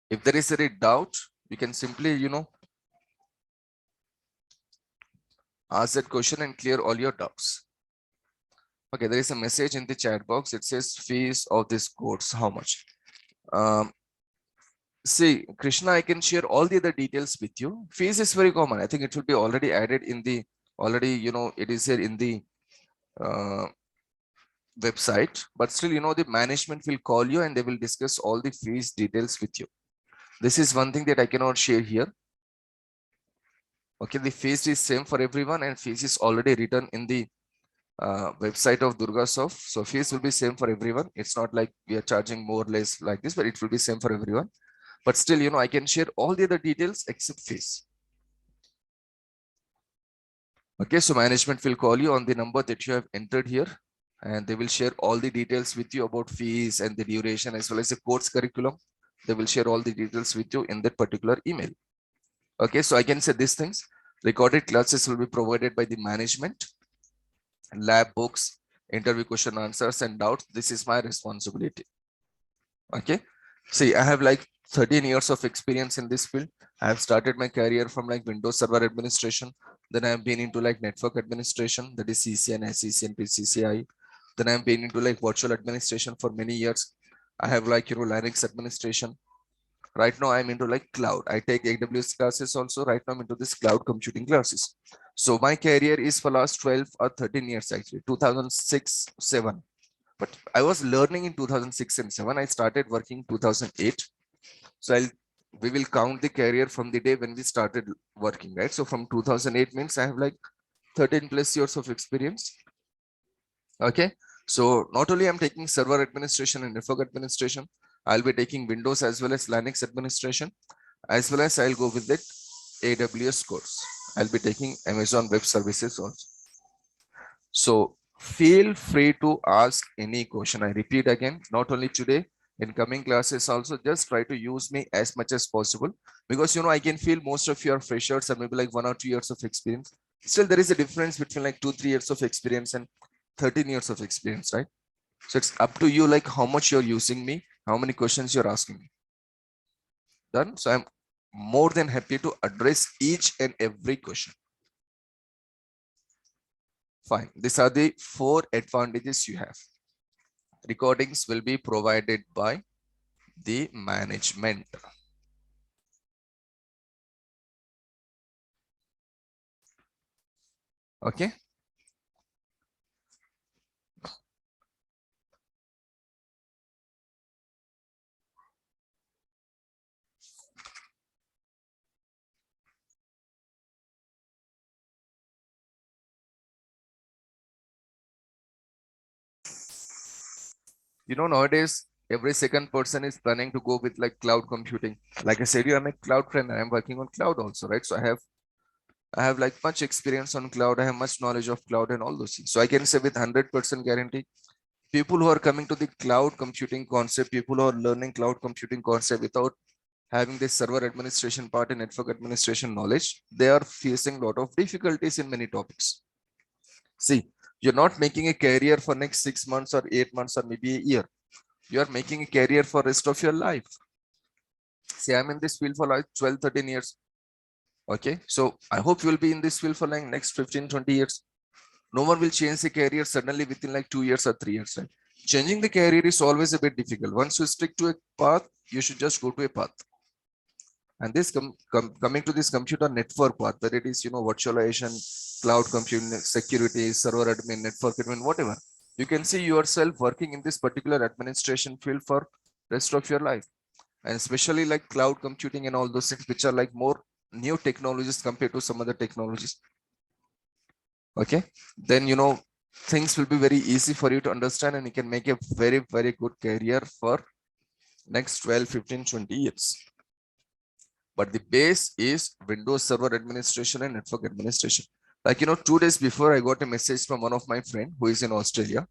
if there is any doubt, you can simply ask that question and clear all your doubts. Okay, there is a message in the chat box. It says fees of this course, how much? See, Krishna, I can share all the other details with you. Fees is very common. I think it will be already added in the, it is here in the website, but still, the management will call you and they will discuss all the fees details with you. This is one thing that I cannot share here. Okay, the fees is same for everyone and fees is already written in the website of Durgasoft. So fees will be same for everyone. It's not like we are charging more or less like this, but it will be same for everyone. But still, I can share all the other details except fees. Okay, so management will call you on the number that you have entered here, and they will share all the details with you about fees and the duration as well as the course curriculum. They will share all the details with you in that particular email. Okay, so I can say these things. Recorded classes will be provided by the management. Lab books, interview question answers and doubts, this is my responsibility. Okay, see, I have like 13 years of experience in this field. I have started my career from like Windows Server Administration. Then I have been into like network administration, that is CCNA, SCCNA, PCCI. Then I have been into like virtual administration for many years. I have like Linux administration. Right now I'm into like cloud. I take AWS classes also. Right now I'm into this cloud computing classes. So my career is for last 12 or 13 years actually, 2006, 7. But I was learning in 2006 and 7. I started working 2008. So we will count the career from the day when we started working, right? So from 2008 means I have like 13 plus years of experience. Okay. So not only I'm taking server administration and network administration, I'll be taking Windows as well as Linux administration, as well as I'll go with that AWS course. I'll be taking Amazon Web Services also. So feel free to ask any question. I repeat again, not only today, in coming classes also, just try to use me as much as possible, because I can feel most of your freshers are maybe like 1 or 2 years of experience. Still there is a difference between like 2-3 years of experience and 13 years of experience, right? So it's up to you, like how much you're using me, how many questions you're asking me. Done. So I'm more than happy to address each and every question. Fine. These are the 4 advantages you have. Recordings will be provided by the management. Okay. Nowadays, every second person is planning to go with like cloud computing. Like I said, I'm a cloud trainer. I'm working on cloud also, right? So I have like much experience on cloud. I have much knowledge of cloud and all those things. So I can say with 100% guarantee, people who are coming to the cloud computing concept, people who are learning cloud computing concept without having this server administration part and network administration knowledge, they are facing a lot of difficulties in many topics. See, you're not making a career for next 6 months or 8 months or maybe a year. You are making a career for rest of your life. See, I'm in this field for like 12, 13 years. Okay. So I hope you'll be in this field for like next 15, 20 years. No one will change the career suddenly within like 2 years or 3 years, right? Changing the career is always a bit difficult. Once you stick to a path, you should just go to a path. And this coming to this computer network path, whether it is, virtualization, cloud computing, security, server admin, network admin, whatever, you can see yourself working in this particular administration field for rest of your life. And especially like cloud computing and all those things, which are like more new technologies compared to some other technologies. Okay, then things will be very easy for you to understand, and you can make a very, very good career for next 12, 15, 20 years. But the base is Windows Server Administration and Network Administration. Like, 2 days before, I got a message from one of my friend who is in Australia.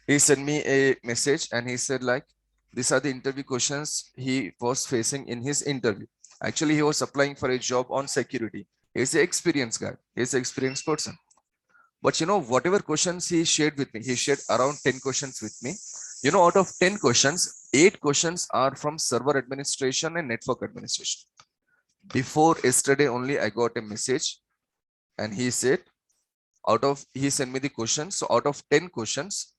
He sent me a message and he said like, these are the interview questions he was facing in his interview. Actually, he was applying for a job on security. He's an experienced guy. He's an experienced person. But whatever questions he shared with me, he shared around 10 questions with me. Out of 10 questions, 8 questions are from server administration and network administration. Before yesterday only, I got a message and he said, he sent me the questions. So out of 10 questions,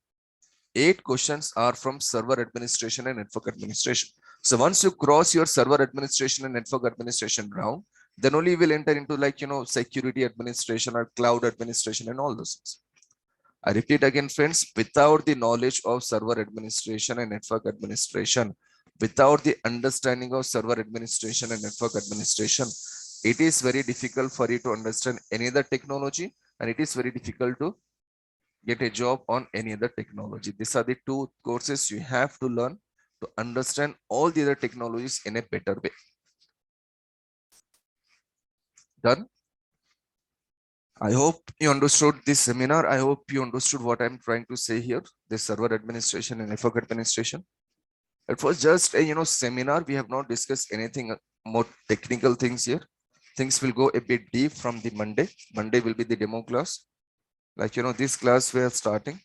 8 questions are from server administration and network administration. So once you cross your server administration and network administration round, then only you will enter into like, security administration or cloud administration and all those things. I repeat again, friends, without the knowledge of server administration and network administration, without the understanding of server administration and network administration, it is very difficult for you to understand any other technology, and it is very difficult to get a job on any other technology. These are the 2 courses you have to learn to understand all the other technologies in a better way. Done? I hope you understood this seminar. I hope you understood what I'm trying to say here, the server administration and network administration. It was just a seminar. We have not discussed anything more technical things here. Things will go a bit deep from the Monday. Monday will be the demo class. Like this class we are starting.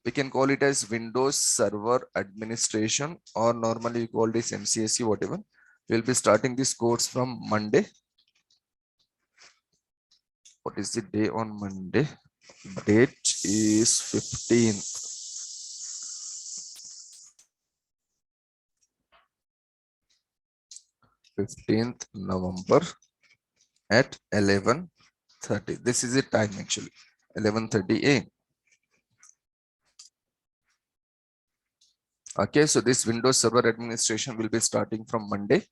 We can call it as Windows Server Administration, or normally we call this MCSE, whatever. We'll be starting this course from Monday. What is the day on Monday? Date is 15th. 15th November at 11:30. This is the time actually, 11:30 a.m. Okay, so this Windows Server Administration will be starting from Monday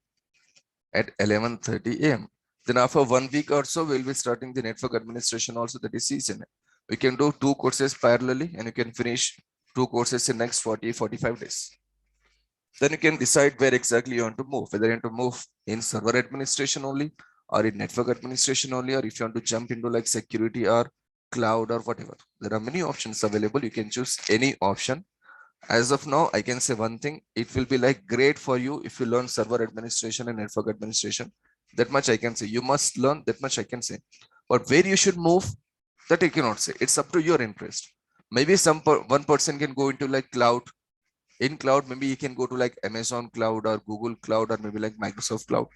at 11:30 a.m. Then after 1 week or so, we'll be starting the network administration also, that is season. We can do 2 courses parallelly, and you can finish 2 courses in next 40, 45 days. Then you can decide where exactly you want to move, whether you want to move in server administration only, or in network administration only, or if you want to jump into like security or cloud or whatever. There are many options available. You can choose any option. As of now, I can say one thing, it will be like great for you if you learn server administration and network administration. That much I can say. You must learn, that much I can say. But where you should move, that I cannot say. It's up to your interest. Maybe one person can go into like cloud. In cloud, maybe you can go to like Amazon cloud or Google cloud or maybe like Microsoft cloud.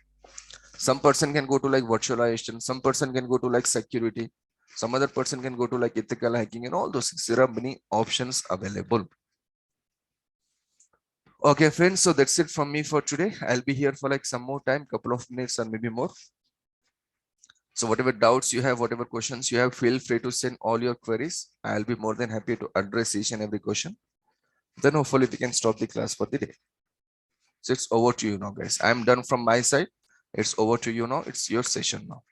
Some person can go to like virtualization. Some person can go to like security. Some other person can go to like ethical hacking and all those things. There are many options available. Okay, friends. So that's it from me for today. I'll be here for like some more time, couple of minutes or maybe more. So whatever doubts you have, whatever questions you have, feel free to send all your queries. I'll be more than happy to address each and every question. Then hopefully we can stop the class for the day. So it's over to you now, guys. I'm done from my side. It's over to you now. It's your session now.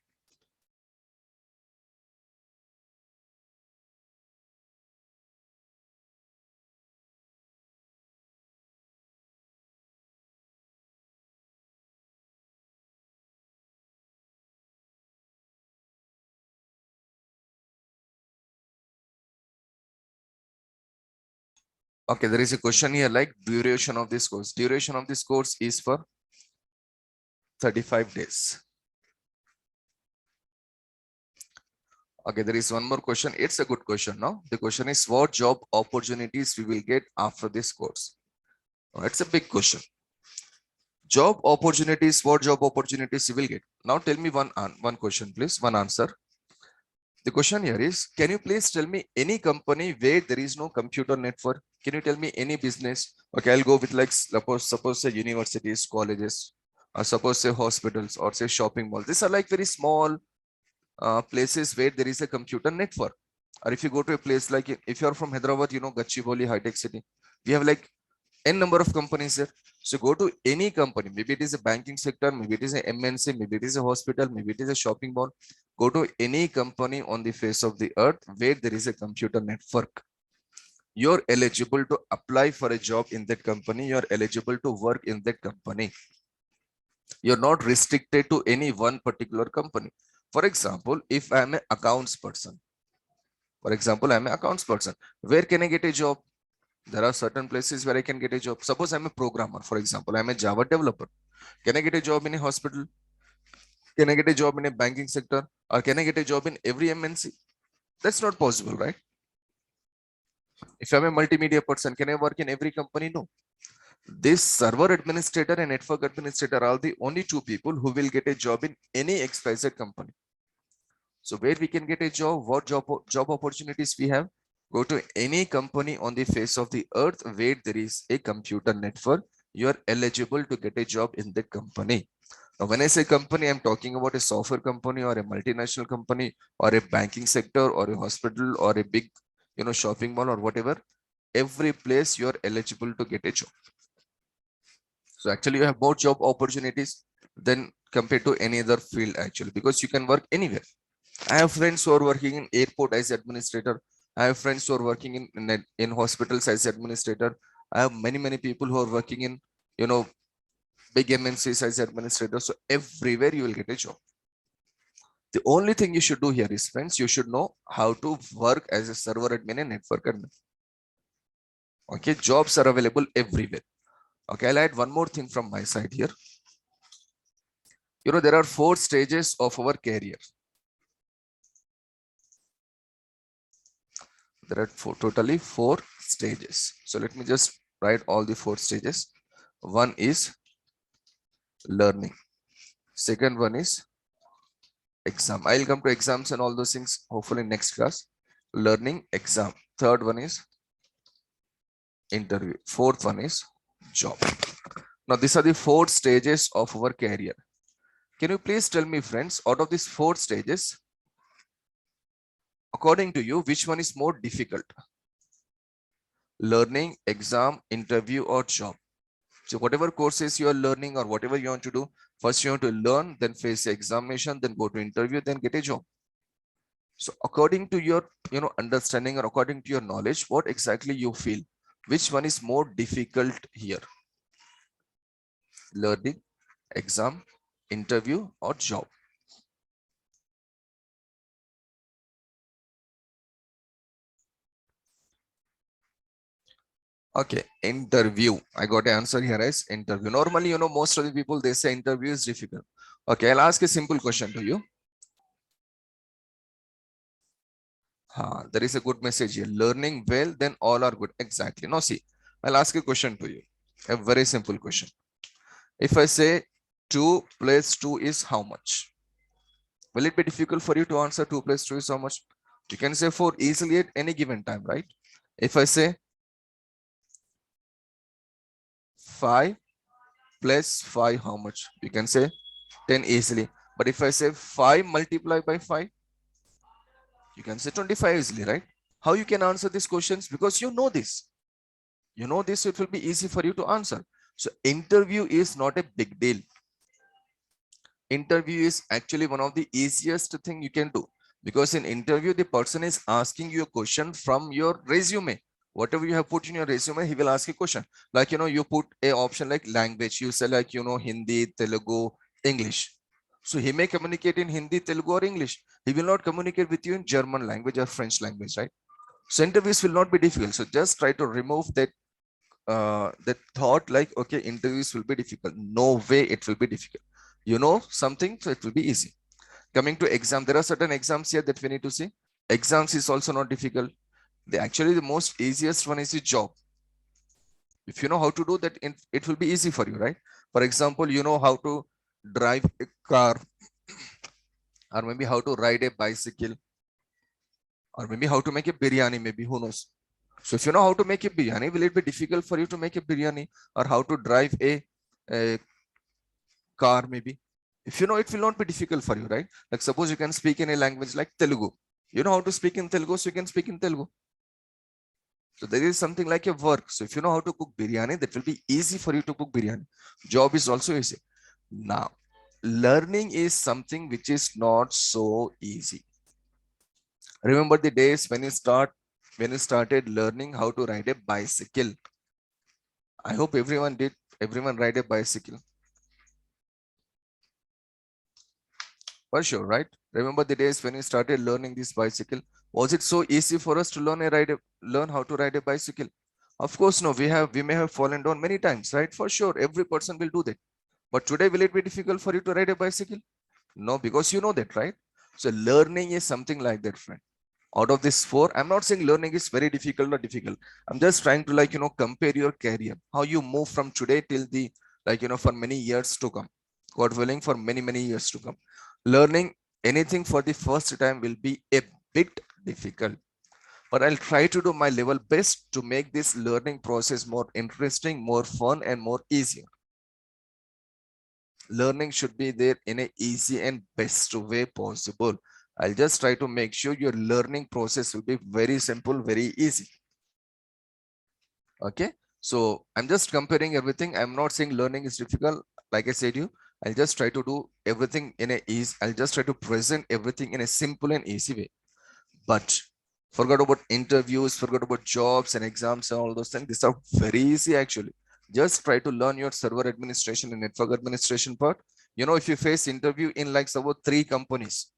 Okay, there is a question here like duration of this course. Duration of this course is for 35 days. Okay, there is one more question. It's a good question now. The question is what job opportunities we will get after this course? It's a big question. Job opportunities, what job opportunities you will get? Now tell me one question, please, one answer. The question here is, can you please tell me any company where there is no computer network? Can you tell me any business? Okay, I'll go with like suppose say universities, colleges, or suppose say hospitals or say shopping malls. These are like very small places where there is a computer network. Or if you go to a place like if you're from Hyderabad, you know Gachibowli, High Tech City, we have like n number of companies there. So go to any company, maybe it is a banking sector, maybe it is a MNC, maybe it is a hospital, maybe it is a shopping mall. Go to any company on the face of the earth where there is a computer network. You're eligible to apply for a job in that company. You're eligible to work in that company. You're not restricted to any one particular company. For example, if I'm an accounts person, where can I get a job? There are certain places where I can get a job. Suppose I'm a programmer, for example, I'm a Java developer. Can I get a job in a hospital? Can I get a job in a banking sector? Or can I get a job in every MNC? That's not possible, right? If I'm a multimedia person, can I work in every company? No. This server administrator and network administrator are the only two people who will get a job in any XYZ company. So where we can get a job, what job opportunities we have? Go to any company on the face of the earth where there is a computer network. You are eligible to get a job in the company. Now, when I say company, I'm talking about a software company or a multinational company or a banking sector or a hospital or a big, shopping mall or whatever. Every place you are eligible to get a job. So actually you have more job opportunities than compared to any other field actually, because you can work anywhere. I have friends who are working in airport as administrator. I have friends who are working in hospitals as administrator. I have many people who are working in, big MNCs as administrator. So everywhere you will get a job. The only thing you should do here is, friends, you should know how to work as a server admin and network admin. Okay, jobs are available everywhere. Okay, I'll add one more thing from my side here. There are 4 stages of our career. There are totally 4 stages. So let me just write all the 4 stages. One is learning. Second one is exam. I'll come to exams and all those things hopefully next class. Learning, exam. Third one is interview. Fourth one is job. Now these are the 4 stages of our career. Can you please tell me, friends, out of these 4 stages, according to you, which one is more difficult? Learning, exam, interview, or job? So whatever courses you are learning or whatever you want to do, first you have to learn, then face the examination, then go to interview, then get a job. So according to your, understanding or according to your knowledge, what exactly you feel? Which one is more difficult here? Learning, exam, interview, or job? Okay, interview. I got an answer here as interview. Normally, most of the people, they say interview is difficult. Okay, I'll ask a simple question to you. There is a good message here. Learning well, then all are good. Exactly. Now see, I'll ask a question to you. A very simple question. If I say 2 plus 2 is how much? Will it be difficult for you to answer 2 plus 2 is how much? You can say 4 easily at any given time, right? If I say 5 plus 5, how much? You can say 10 easily. But if I say 5 multiplied by 5, you can say 25 easily, right? How you can answer these questions? Because you know this. You know this, it will be easy for you to answer. So interview is not a big deal. Interview is actually one of the easiest thing you can do. Because in interview, the person is asking you a question from your resume. Whatever you have put in your resume, he will ask a question. Like, you put a option like language. You say like, Hindi, Telugu, English. So he may communicate in Hindi, Telugu or English. He will not communicate with you in German language or French language, right? So interviews will not be difficult. So just try to remove that thought like, okay, interviews will be difficult. No way it will be difficult. You know something, so it will be easy. Coming to exam, there are certain exams here that we need to see. Exams is also not difficult. Actually, the most easiest one is the job. If you know how to do that, it will be easy for you, right? For example, you know how to drive a car, or maybe how to ride a bicycle, or maybe how to make a biryani, maybe, who knows? So if you know how to make a biryani, will it be difficult for you to make a biryani, or how to drive a car, maybe? If you know, it will not be difficult for you, right? Like suppose you can speak in a language like Telugu. You know how to speak in Telugu, so you can speak in Telugu. So there is something like a work. So if you know how to cook biryani, that will be easy for you to cook biryani. Job is also easy. Now, learning is something which is not so easy. Remember the days when you started learning how to ride a bicycle. I hope everyone ride a bicycle. For sure, right? Remember the days when you started learning this bicycle? Was it so easy for us to learn how to ride a bicycle? Of course, no. We may have fallen down many times, right? For sure, every person will do that. But today, will it be difficult for you to ride a bicycle? No, because you know that, right? So learning is something like that, friend. Out of this four, I'm not saying learning is very difficult or difficult. I'm just trying to compare your career, how you move from today till the for many years to come. God willing, for many years to come. Learning anything for the first time will be a bit difficult. But I'll try to do my level best to make this learning process more interesting, more fun, and more easier. Learning should be there in a easy and best way possible. I'll just try to make sure your learning process will be very simple, very easy. Okay, so I'm just comparing everything. I'm not saying learning is difficult. Like I said you, I'll just try to do everything in a easy. I'll just try to present everything in a simple and easy way. But forgot about interviews, forgot about jobs and exams and all those things. These are very easy actually. Just try to learn your server administration and network administration part. If you face interview in like about 3 companies,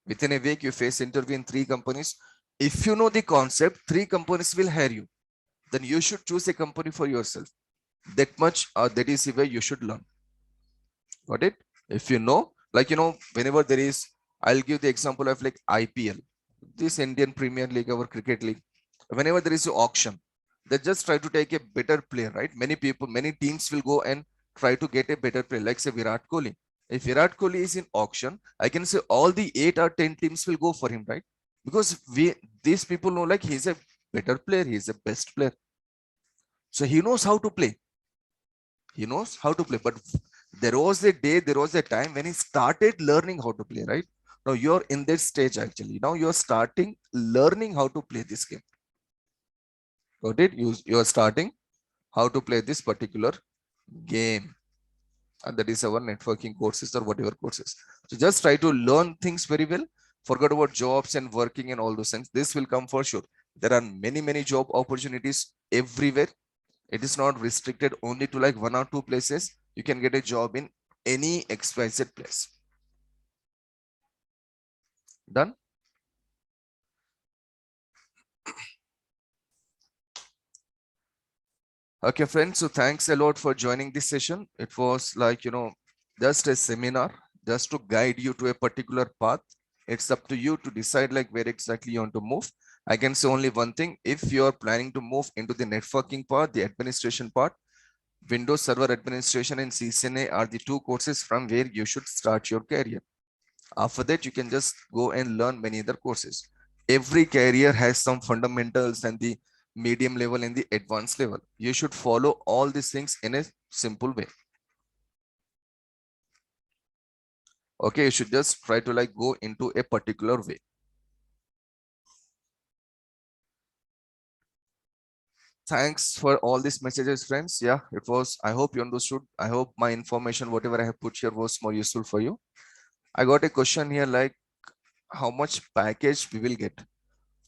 within a week you face interview in 3 companies. If you know the concept, 3 companies will hire you. Then you should choose a company for yourself. That much, that is the way you should learn. Got it? If you know, whenever there is, I'll give the example of like IPL, this Indian Premier League or Cricket League. Whenever there is an auction, they just try to take a better player, right? Many teams will go and try to get a better player, like say Virat Kohli. If Virat Kohli is in auction, I can say all the 8 or 10 teams will go for him, right? Because these people know like he's a better player, he's a best player. So he knows how to play. He knows how to play. But there was a time when he started learning how to play, right? Now you're in that stage actually. Now you're starting learning how to play this game. Got it? You're starting how to play this particular game. And that is our networking courses or whatever courses. So just try to learn things very well. Forget about jobs and working and all those things. This will come for sure. There are many job opportunities everywhere. It is not restricted only to like 1 or 2 places. You can get a job in any XYZ place. Done? Okay, friends. So thanks a lot for joining this session. It was like, just a seminar, just to guide you to a particular path. It's up to you to decide like where exactly you want to move. I can say only one thing. If you're planning to move into the networking part, the administration part, Windows Server Administration and CCNA are the two courses from where you should start your career. After that, you can just go and learn many other courses. Every career has some fundamentals and the medium level and the advanced level. You should follow all these things in a simple way. Okay, you should just try to like go into a particular way. Thanks for all these messages, friends. Yeah, it was, I hope you understood. I hope my information, whatever I have put here, was more useful for you. I got a question here like how much package we will get.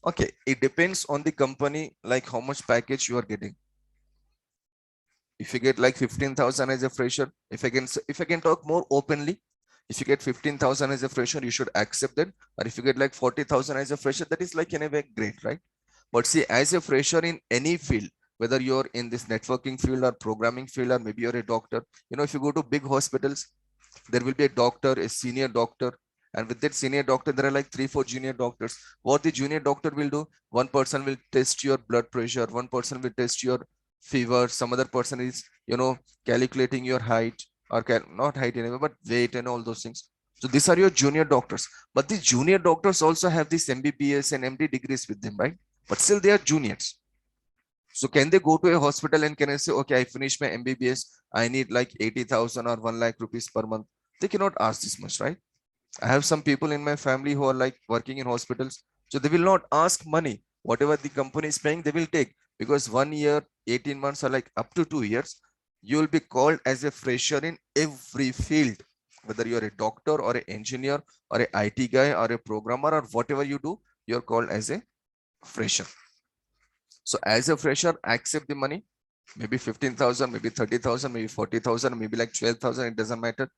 Okay, it depends on the company, like how much package you are getting. If you get like 15,000 as a fresher, if I can talk more openly, if you get 15,000 as a fresher, you should accept that. Or if you get like 40,000 as a fresher, that is like in a way great, right? But see, as a fresher in any field, whether you're in this networking field or programming field, or maybe you're a doctor, if you go to big hospitals, there will be a doctor, a senior doctor, and with that senior doctor, there are like 3, 4 junior doctors. What the junior doctor will do, one person will test your blood pressure, one person will test your fever, some other person is, calculating your height, or not height anyway, but weight and all those things. So these are your junior doctors. But the junior doctors also have this MBBS and MD degrees with them, right? But still they are juniors. So can they go to a hospital and can I say, okay, I finished my MBBS, I need like 80,000 or 1 lakh rupees per month? They cannot ask this much, right? I have some people in my family who are like working in hospitals. So they will not ask money. Whatever the company is paying, they will take, because 1 year, 18 months, or like up to 2 years, you will be called as a fresher in every field, whether you're a doctor or an engineer or a IT guy or a programmer or whatever you do, you're called as a fresher. So as a fresher, accept the money, maybe 15,000, maybe 30,000, maybe 40,000, maybe like 12,000. It doesn't matter.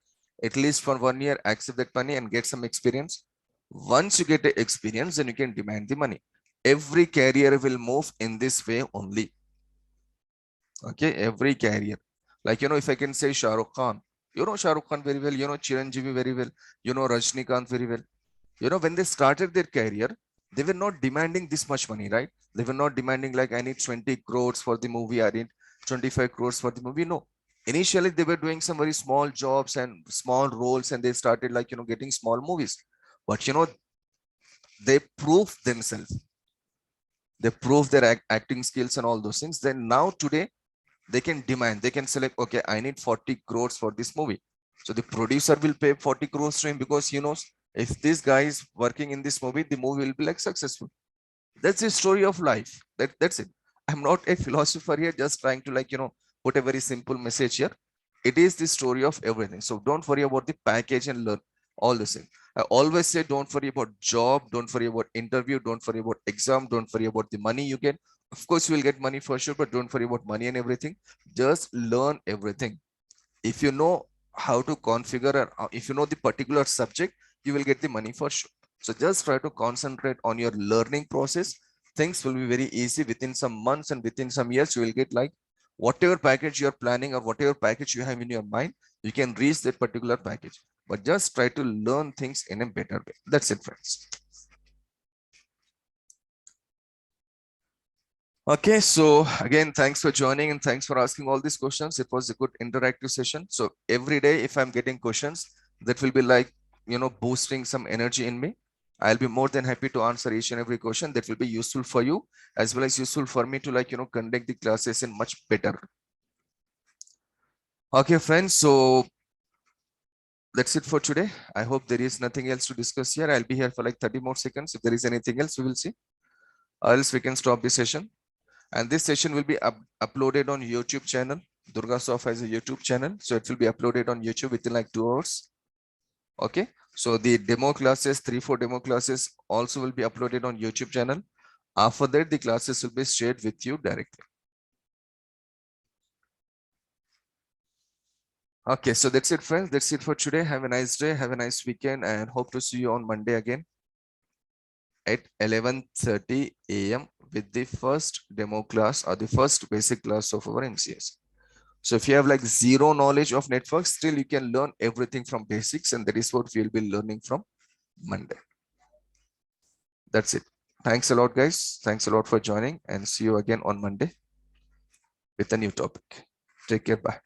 At least for 1 year, accept that money and get some experience. Once you get the experience, then you can demand the money. Every career will move in this way only. Okay, every career. Like, if I can say Shah Rukh Khan, Shah Rukh Khan very well, Chiranjeevi very well, Rajnikant very well. When they started their career, they were not demanding this much money, right? They were not demanding like, I need 20 crores for the movie, I need 25 crores for the movie. No. Initially, they were doing some very small jobs and small roles, and they started like, getting small movies. But, they proved themselves. They proved their acting skills and all those things. Then now today, they can demand, they can select, okay, I need 40 crores for this movie. So the producer will pay 40 crores to him, because he knows if this guy is working in this movie, the movie will be like successful. That's the story of life. That's it. I'm not a philosopher here, just trying to like, put a very simple message here. It is the story of everything. So don't worry about the package and learn all the same. I always say, don't worry about job, don't worry about interview, don't worry about exam, don't worry about the money you get. Of course, you will get money for sure, but don't worry about money and everything. Just learn everything. If you know how to configure, or if you know the particular subject, you will get the money for sure. So just try to concentrate on your learning process. Things will be very easy. Within some months and within some years, you will get like whatever package you're planning or whatever package you have in your mind, you can reach that particular package. But just try to learn things in a better way. That's it, friends. Okay, so again, thanks for joining and thanks for asking all these questions. It was a good interactive session. So every day, if I'm getting questions, that will be like, boosting some energy in me. I'll be more than happy to answer each and every question that will be useful for you, as well as useful for me to like, conduct the classes in much better. Okay, friends. So that's it for today. I hope there is nothing else to discuss here. I'll be here for like 30 more seconds. If there is anything else, we will see. Or else we can stop the session. And this session will be uploaded on YouTube channel. Durgasoft has a YouTube channel, so it will be uploaded on YouTube within like 2 hours. Okay, so the demo classes, 3, 4 demo classes also will be uploaded on YouTube channel. After that, the classes will be shared with you directly. Okay, so that's it, friends. That's it for today. Have a nice day. Have a nice weekend, and hope to see you on Monday again. at 11:30 a.m. with the first demo class or the first basic class of our MCS. So if you have like zero knowledge of networks, still you can learn everything from basics, and that is what we'll be learning from Monday. That's it. Thanks a lot, guys. Thanks a lot for joining, and see you again on Monday with a new topic. Take care. Bye.